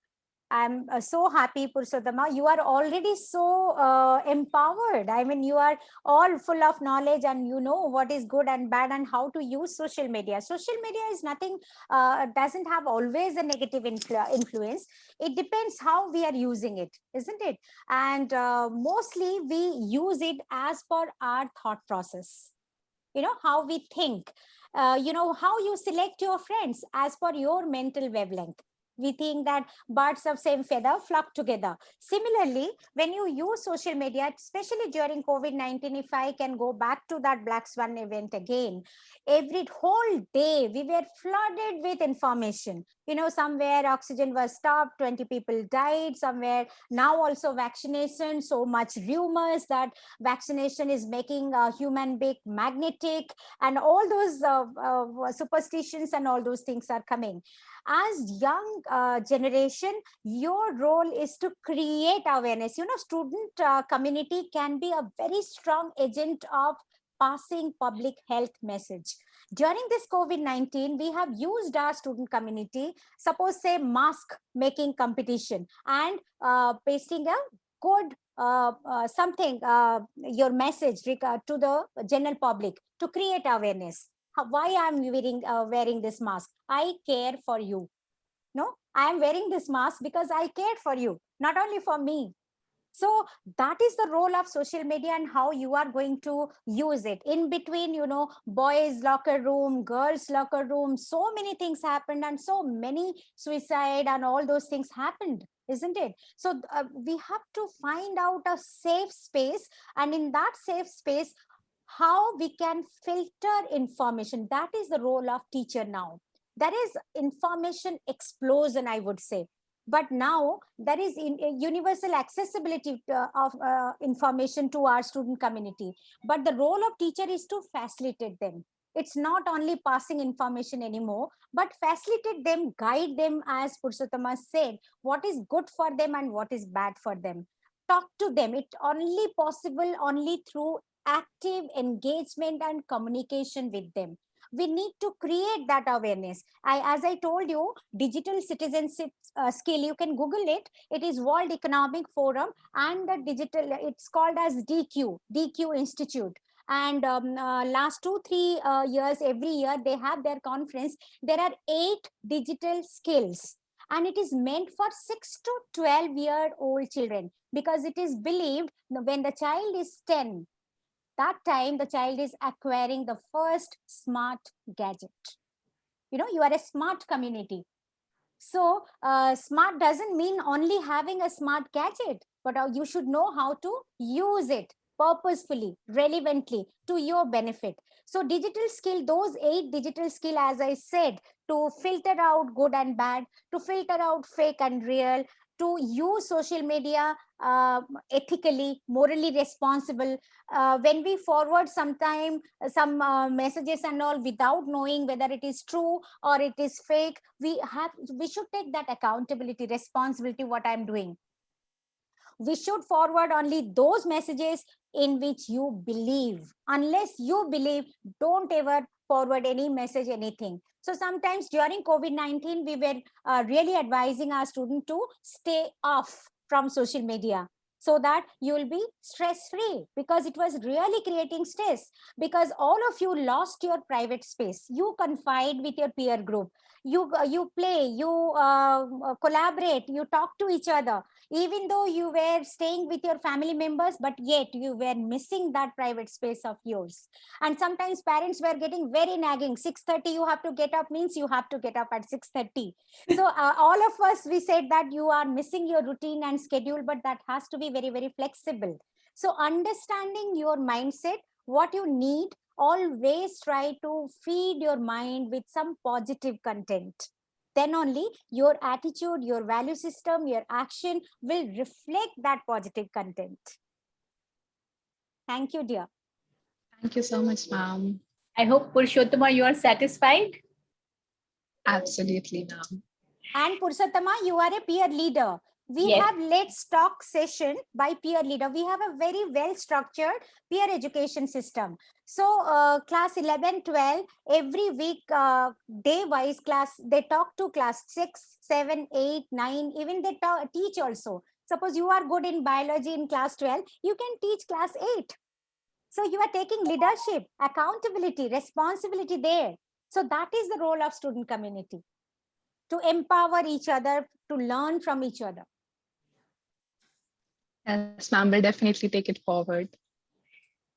Speaker 3: I'm so happy, Purushottama. You are already so empowered. I mean, you are all full of knowledge and you know what is good and bad and how to use social media. Social media is nothing, doesn't have always a negative influence. It depends how we are using it, isn't it? And mostly we use it as per our thought process. You know, how we think, you know, how you select your friends as per your mental wavelength. We think that birds of same feather flock together. Similarly, when you use social media, especially during COVID-19, if I can go back to that Black Swan event again, every whole day we were flooded with information. You know, somewhere oxygen was stopped, 20 people died, somewhere now also vaccination, so much rumors that vaccination is making a human being magnetic, and all those superstitions and all those things are coming. As young generation, your role is to create awareness. You know, student community can be a very strong agent of passing public health message. During this COVID-19, we have used our student community, suppose say mask making competition, and pasting a good something, your message to the general public to create awareness. Why I'm wearing this mask? I care for you. No, I am wearing this mask because I cared for you, not only for me. So that is the role of social media and how you are going to use it. In between, you know, boys locker room, girls locker room, so many things happened and so many suicide and all those things happened, isn't it? So we have to find out a safe space, and in that safe space, how we can filter information. That is the role of teacher now. There is information explosion, I would say, but now there is universal accessibility of information to our student community. But the role of teacher is to facilitate them. It's not only passing information anymore, but facilitate them, guide them, as Purushottama said, what is good for them and what is bad for them. Talk to them. It's only possible only through active engagement and communication with them. We need to create that awareness. As I told you, digital citizenship skill, you can Google it. It is World Economic Forum and the digital, it's called as DQ Institute. And last 2-3 years, every year they have their conference. There are 8 digital skills, and it is meant for 6 to 12-year-old children, because it is believed when the child is 10, that time the child is acquiring the first smart gadget. You know, you are a smart community. So smart doesn't mean only having a smart gadget, but you should know how to use it purposefully, relevantly, to your benefit. So digital skill, those 8 digital skill, as I said, to filter out good and bad, to filter out fake and real, to use social media ethically, morally responsible. When we forward sometime some messages and all without knowing whether it is true or it is fake, we should take that accountability, responsibility, what I'm doing. We should forward only those messages in which you believe. Unless you believe, don't ever forward any message, anything. So sometimes during COVID-19, we were really advising our students to stay off from social media, so that you will be stress-free, because it was really creating stress, because all of you lost your private space. You confide with your peer group. You play, you collaborate, you talk to each other, even though you were staying with your family members, but yet you were missing that private space of yours. And sometimes parents were getting very nagging. 6:30 you have to get up means you have to get up at 6:30. So all of us, we said that you are missing your routine and schedule, but that has to be very, very flexible. So understanding your mindset, what you need, always try to feed your mind with some positive content. Then only your attitude, your value system, your action will reflect that positive content. Thank you, dear.
Speaker 7: Thank you so much, ma'am.
Speaker 2: I hope, Purushottama, you are satisfied.
Speaker 7: Absolutely, ma'am.
Speaker 3: And Purushottama, you are a peer leader. We
Speaker 2: Yes.
Speaker 3: have Let's Talk session by peer leader. We have a very well structured peer education system. So class 11, 12, every week, day wise class, they talk to class 6, 7, 8, 9, even they teach also. Suppose you are good in biology in class 12, you can teach class 8. So you are taking leadership, accountability, responsibility there. So that is the role of student community, to empower each other, to learn from each other.
Speaker 7: Yes, ma'am, we'll definitely take it forward.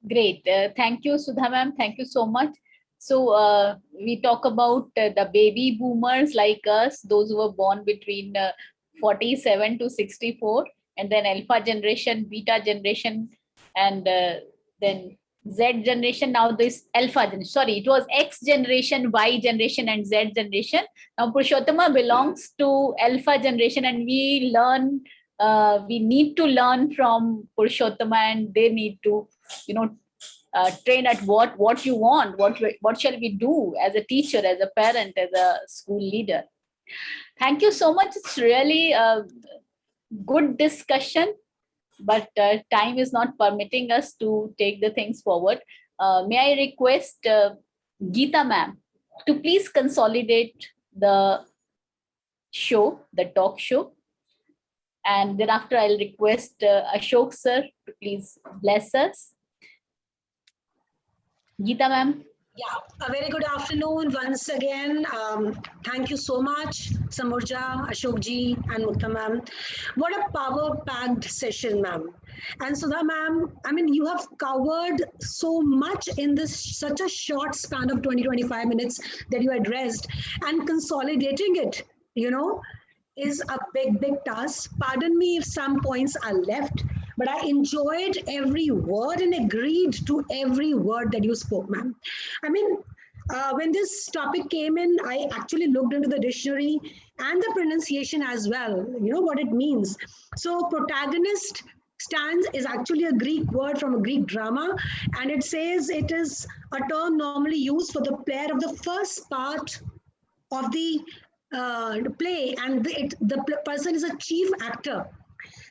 Speaker 2: Great. Thank you, Sudha ma'am. Thank you so much. So we talk about the baby boomers like us, those who were born between 47 to 64, and then alpha generation, beta generation, and then Z generation. Now this alpha generation, sorry, it was X generation, Y generation, and Z generation. Now Purushottama belongs to alpha generation, and we learn, we need to learn from Purushottama, and they need to, train at what you want, what shall we do as a teacher, as a parent, as a school leader. Thank you so much. It's really a good discussion, but time is not permitting us to take the things forward. May I request Geeta ma'am to please consolidate the show, the talk show, and thereafter I'll request Ashok sir to please bless us. Geeta ma'am.
Speaker 4: Yeah, a very good afternoon once again. Thank you so much, Samurja, Ashokji, and Mukta ma'am. What a power-packed session, ma'am. And Sudha ma'am, I mean, you have covered so much in this such a short span of 20-25 minutes that you addressed, and consolidating it, is a big task. Pardon me if some points are left, but I enjoyed every word and agreed to every word that you spoke, ma'am. I mean, when this topic came in, I actually looked into the dictionary and the pronunciation as well, what it means. So protagonist is actually a Greek word from a Greek drama, and it says it is a term normally used for the player of the first part of the play, and the person is a chief actor.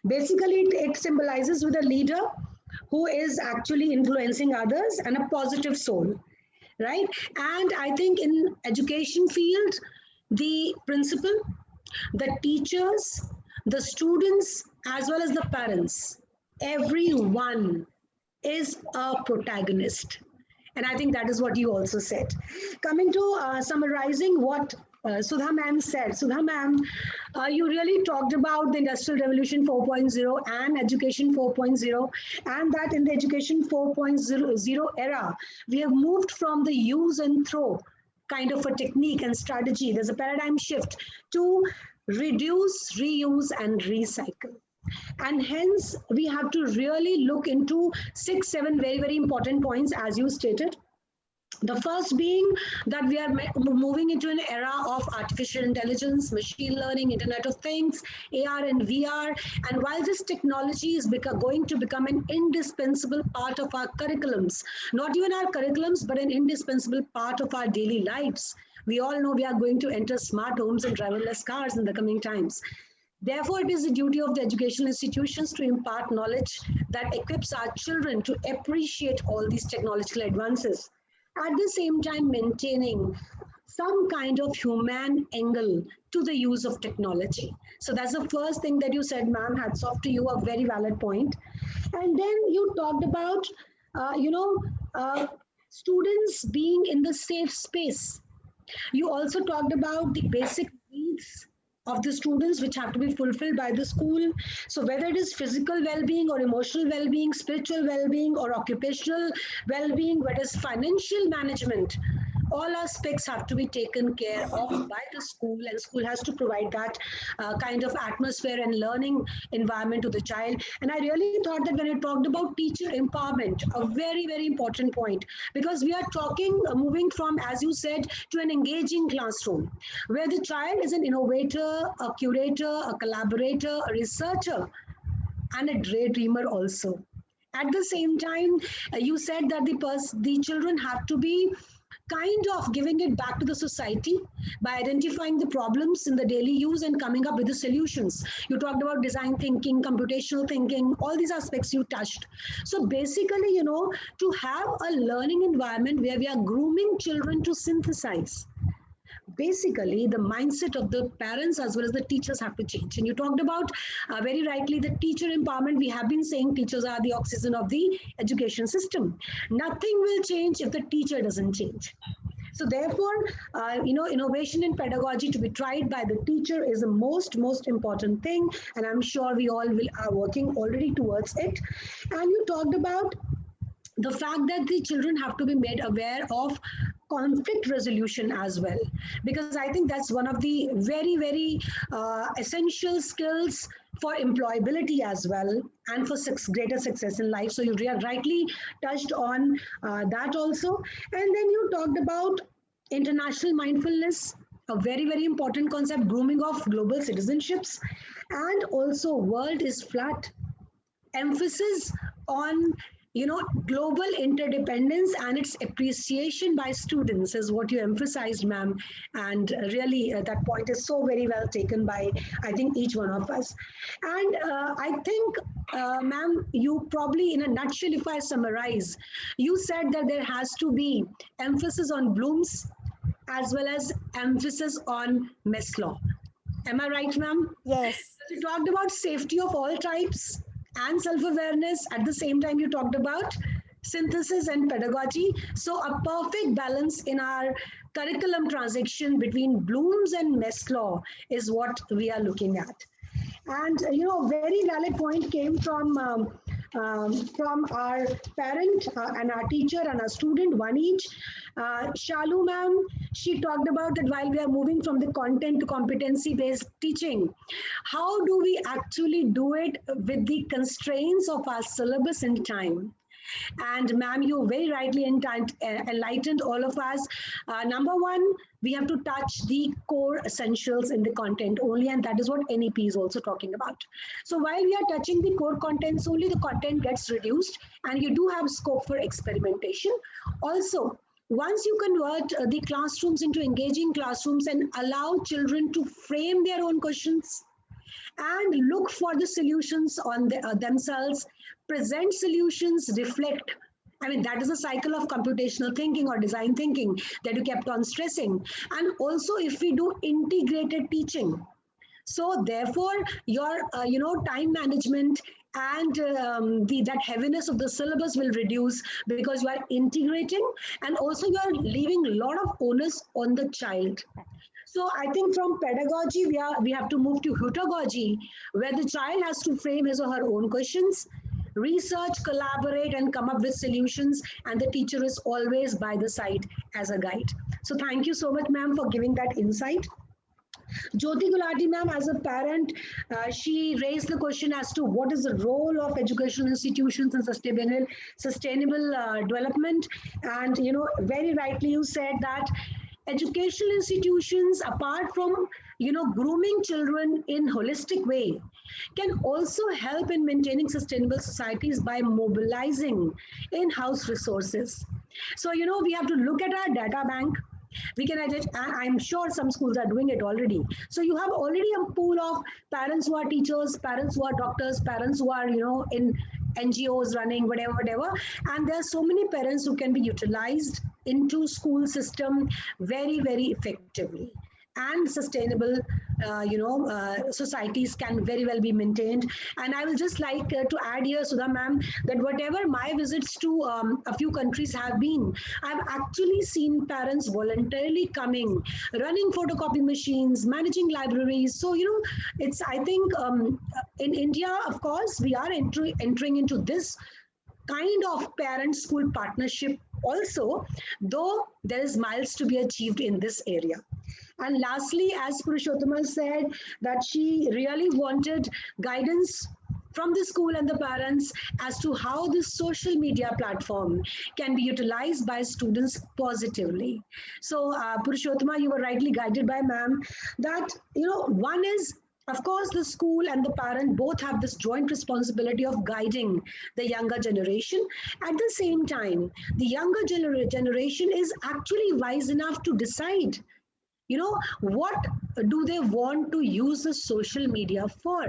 Speaker 4: Basically, it symbolizes with a leader who is actually influencing others and a positive soul, right? And I think in education field, the principal, the teachers, the students, as well as the parents, everyone is a protagonist. And I think that is what you also said. Coming to summarizing what Sudha ma'am said. Sudha ma'am, you really talked about the Industrial Revolution 4.0 and Education 4.0, and that in the Education 4.0 era, we have moved from the use and throw kind of a technique and strategy. There's a paradigm shift to reduce, reuse, and recycle. And hence, we have to really look into 6-7 very important points, as you stated. The first being that we are moving into an era of artificial intelligence, machine learning, Internet of Things, AR and VR. And while this technology is going to become an indispensable part of our curriculums, not even our curriculums, but an indispensable part of our daily lives. We all know we are going to enter smart homes and driverless cars in the coming times. Therefore, it is the duty of the educational institutions to impart knowledge that equips our children to appreciate all these technological advances. At the same time, maintaining some kind of human angle to the use of technology. So that's the first thing that you said, ma'am. Hats off to you, a very valid point. And then you talked about, students being in the safe space. You also talked about the basic needs of the students which have to be fulfilled by the school. So whether it is physical well-being or emotional well-being, spiritual well-being or occupational well-being, whether it's financial management, all aspects have to be taken care of by the school, and school has to provide that kind of atmosphere and learning environment to the child. And I really thought that when I talked about teacher empowerment, a very important point, because we are talking, moving from, as you said, to an engaging classroom, where the child is an innovator, a curator, a collaborator, a researcher, and a daydreamer also. At the same time, you said that the children have to be kind of giving it back to the society by identifying the problems in the daily use and coming up with the solutions. You talked about design thinking, computational thinking, all these aspects you touched. So basically, you know, to have a learning environment where we are grooming children to synthesize, basically the mindset of the parents as well as the teachers have to change. And you talked about very rightly the teacher empowerment. We have been saying teachers are the oxygen of the education system. Nothing will change if the teacher doesn't change. So therefore, you know, innovation in pedagogy to be tried by the teacher is the most important thing, and I'm sure we all are working already towards it. And you talked about the fact that the children have to be made aware of conflict resolution as well, because I think that's one of the very essential skills for employability as well, and for greater success in life. So you rightly touched on that also. And then you talked about international mindfulness, a very important concept, grooming of global citizenships, and also world is flat, emphasis on, you know, global interdependence and its appreciation by students is what you emphasized, ma'am. And really that point is so very well taken by, I think, each one of us. And I think, ma'am, you probably in a nutshell, if I summarize, you said that there has to be emphasis on Bloom's as well as emphasis on Maslow. Am I right, ma'am?
Speaker 3: Yes.
Speaker 4: You talked about safety of all types and self-awareness. At the same time, you talked about synthesis and pedagogy. So a perfect balance in our curriculum transition between Bloom's and Maslow is what we are looking at. And, you know, very valid point came from our parent and our teacher and our student, one each. Shalu ma'am, she talked about that while we are moving from the content to competency-based teaching, how do we actually do it with the constraints of our syllabus and time? And ma'am, you very rightly enlightened all of us. Number one, we have to touch the core essentials in the content only, and that is what NEP is also talking about. So while we are touching the core contents only, the content gets reduced, and you do have scope for experimentation. Also, once you convert the classrooms into engaging classrooms and allow children to frame their own questions and look for the solutions on themselves, present solutions, reflect. I mean, that is a cycle of computational thinking or design thinking that you kept on stressing. And also, if we do integrated teaching, so therefore your you know, time management and that heaviness of the syllabus will reduce, because you are integrating, and also you are leaving a lot of onus on the child. So I think from pedagogy, we have to move to heutagogy, where the child has to frame his or her own questions, research, collaborate, and come up with solutions, and the teacher is always by the side as a guide. So thank you so much, ma'am, for giving that insight. Jyoti Gulati ma'am, as a parent, she raised the question as to what is the role of educational institutions in sustainable development. And, you know, very rightly you said that educational institutions, apart from, you know, grooming children in holistic way, can also help in maintaining sustainable societies by mobilizing in-house resources. So, you know, we have to look at our data bank. We can, I'm sure some schools are doing it already. So you have already a pool of parents who are teachers, parents who are doctors, parents who are, you know, in NGOs running, whatever. And there are so many parents who can be utilized into school system very effectively. And sustainable, societies can very well be maintained. And I will just like to add here, Sudha ma'am, that whatever my visits to a few countries have been, I've actually seen parents voluntarily coming, running photocopy machines, managing libraries. So, you know, it's, I think in India, of course, we are entering into this kind of parent-school partnership also, though there is miles to be achieved in this area. And lastly, as Purushottama said, that she really wanted guidance from the school and the parents as to how this social media platform can be utilized by students positively. So Purushottama, you were rightly guided by ma'am that, you know, one is Of course, the school and the parent both have this joint responsibility of guiding the younger generation. At the same time, the younger generation is actually wise enough to decide, what do they want to use the social media for.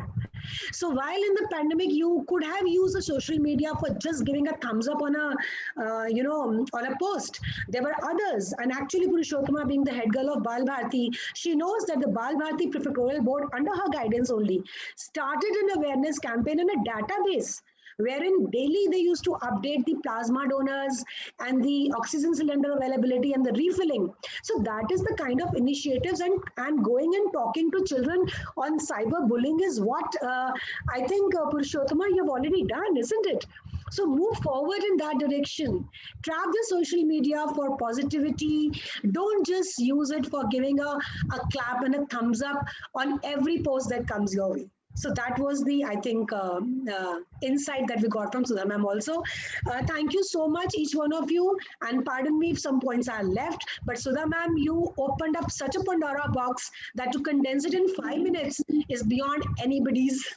Speaker 4: So while in the pandemic you could have used the social media for just giving a thumbs up on a on a post, there were others. And actually Purushottama, being the head girl of Bal Bharati, she knows that the Bal Bharati prefectorial board under her guidance only started an awareness campaign in a database wherein daily they used to update the plasma donors and the oxygen cylinder availability and the refilling. So that is the kind of initiatives, and going and talking to children on cyberbullying is what I think, Purushottama, you've already done, isn't it? So move forward in that direction. Trap the social media for positivity. Don't just use it for giving a clap and a thumbs up on every post that comes your way. So that was the, I think, insight that we got from Sudha ma'am also. Thank you so much, each one of you. And pardon me if some points are left, but Sudha ma'am, you opened up such a Pandora box that to condense it in 5 minutes is beyond anybody's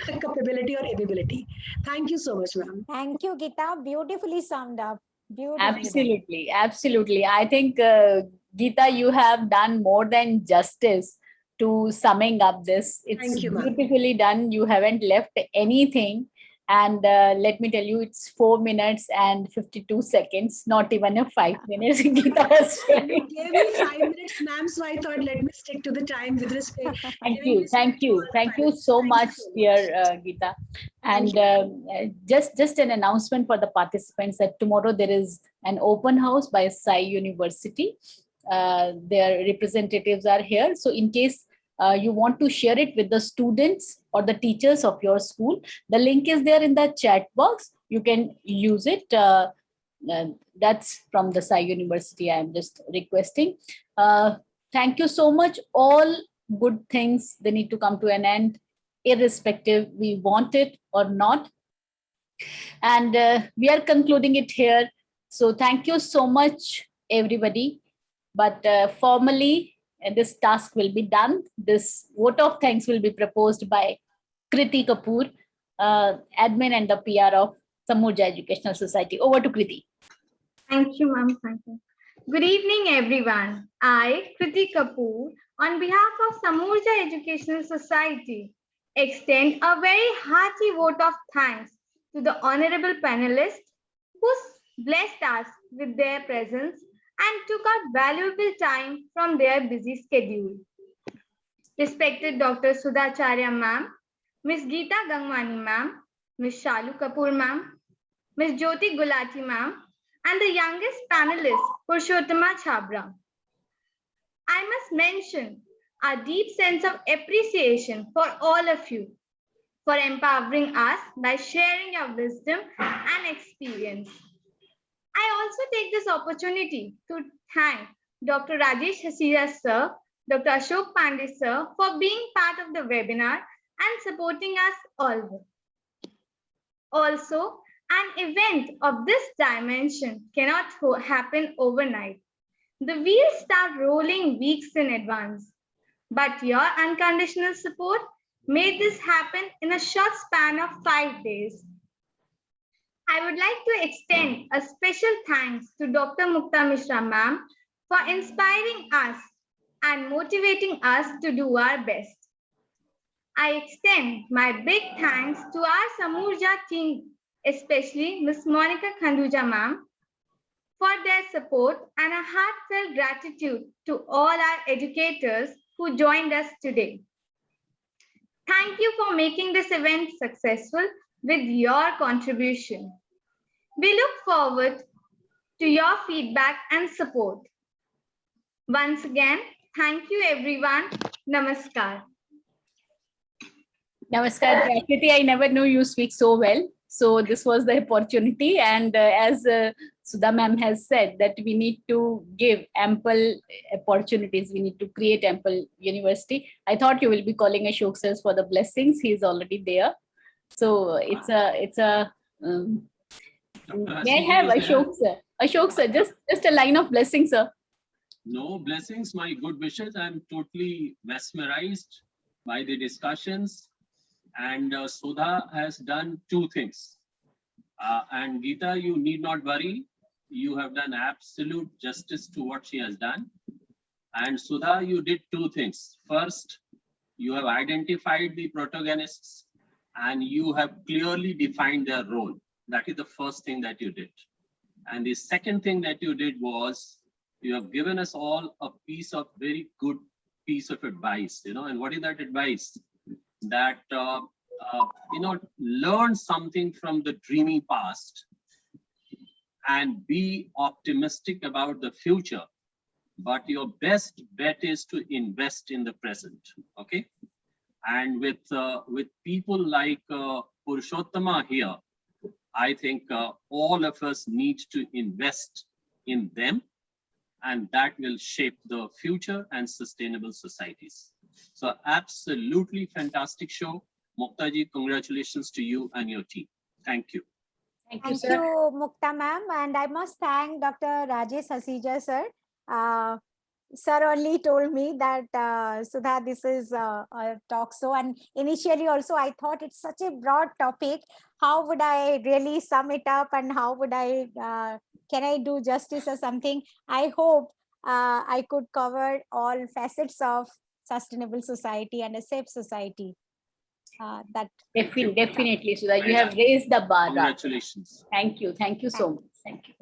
Speaker 4: capability or ability. Thank you so much, ma'am.
Speaker 3: Thank you, Geeta. Beautifully summed up. Beautifully
Speaker 2: Absolutely, absolutely. I think, Geeta, you have done more than justice to summing up this. It's beautifully done. You haven't left anything. And let me tell you, it's 4 minutes and 52 seconds, not even a 5 minutes. Geeta was
Speaker 4: you gave me 5 minutes, ma'am, so I thought let me stick to the time with respect.
Speaker 2: Thank you so much, dear Geeta. And just an announcement for the participants that tomorrow there is an open house by Sai University. Their representatives are here. So in case you want to share it with the students or the teachers of your school, the link is there in the chat box. You can use it. That's from the Sai University. I'm just requesting. Thank you so much. All good things, they need to come to an end, irrespective we want it or not. And we are concluding it here. So thank you so much, everybody. But formally, this task will be done. This vote of thanks will be proposed by Kriti Kapoor, admin and the PR of Samurja Educational Society. Over to Kriti.
Speaker 10: Thank you, ma'am. Thank you. Good evening, everyone. I, Kriti Kapoor, on behalf of Samurja Educational Society, extend a very hearty vote of thanks to the honorable panelists who blessed us with their presence and took out valuable time from their busy schedule. Respected Dr. Sudhacharya ma'am, Ms. Geeta Gangwani ma'am, Ms. Shalu Kapoor ma'am, Ms. Jyoti Gulati ma'am, and the youngest panelist, Purushottama Chhabra. I must mention our deep sense of appreciation for all of you for empowering us by sharing your wisdom and experience. I also take this opportunity to thank Dr. Rajesh Hasira sir, Dr. Ashok Pandey sir for being part of the webinar and supporting us all. Also, an event of this dimension cannot happen overnight. The wheels start rolling weeks in advance, but your unconditional support made this happen in a short span of 5 days. I would like to extend a special thanks to Dr. Mukta Mishra ma'am for inspiring us and motivating us to do our best. I extend my big thanks to our Samurja team, especially Ms. Monica Khanduja ma'am, for their support, and a heartfelt gratitude to all our educators who joined us today. Thank you for making this event successful with your contribution. We look forward to your feedback and support. Once again, thank you everyone. Namaskar.
Speaker 2: Namaskar, Kriti. I never knew you speak so well. So this was the opportunity. And as Sudha ma'am has said, that we need to give ample opportunities. We need to create ample university. I thought you will be calling Ashok sir for the blessings. He is already there. So it's a may I have Ashok sir? Ashok sir, just a line of blessings, sir.
Speaker 8: No blessings, my good wishes. I'm totally mesmerized by the discussions. And Sudha has done two things. And Geeta, you need not worry. You have done absolute justice to what she has done. And Sudha, you did two things. First, you have identified the protagonists and you have clearly defined their role. That is the first thing that you did. And the second thing that you did was you have given us all a very good piece of advice, and what is that advice? That, learn something from the dreamy past and be optimistic about the future. But your best bet is to invest in the present, okay? And with people like Purushottama here, I think all of us need to invest in them, and that will shape the future and sustainable societies. So absolutely fantastic show. Muktaji, congratulations to you and your team. Thank you.
Speaker 2: Thank you,
Speaker 3: Thank
Speaker 2: sir.
Speaker 3: you, Mukta ma'am. And I must thank Dr. Rajesh Hasija, sir. Sir only told me that, Sudha, this is a talk show. And initially also, I thought it's such a broad topic. How would I really sum it up and how would can I do justice or something? I hope I could cover all facets of sustainable society and a safe society.
Speaker 2: Definitely, Sudha. You have raised the bar.
Speaker 8: Congratulations.
Speaker 2: Thank you. Thank you so much. Thank you.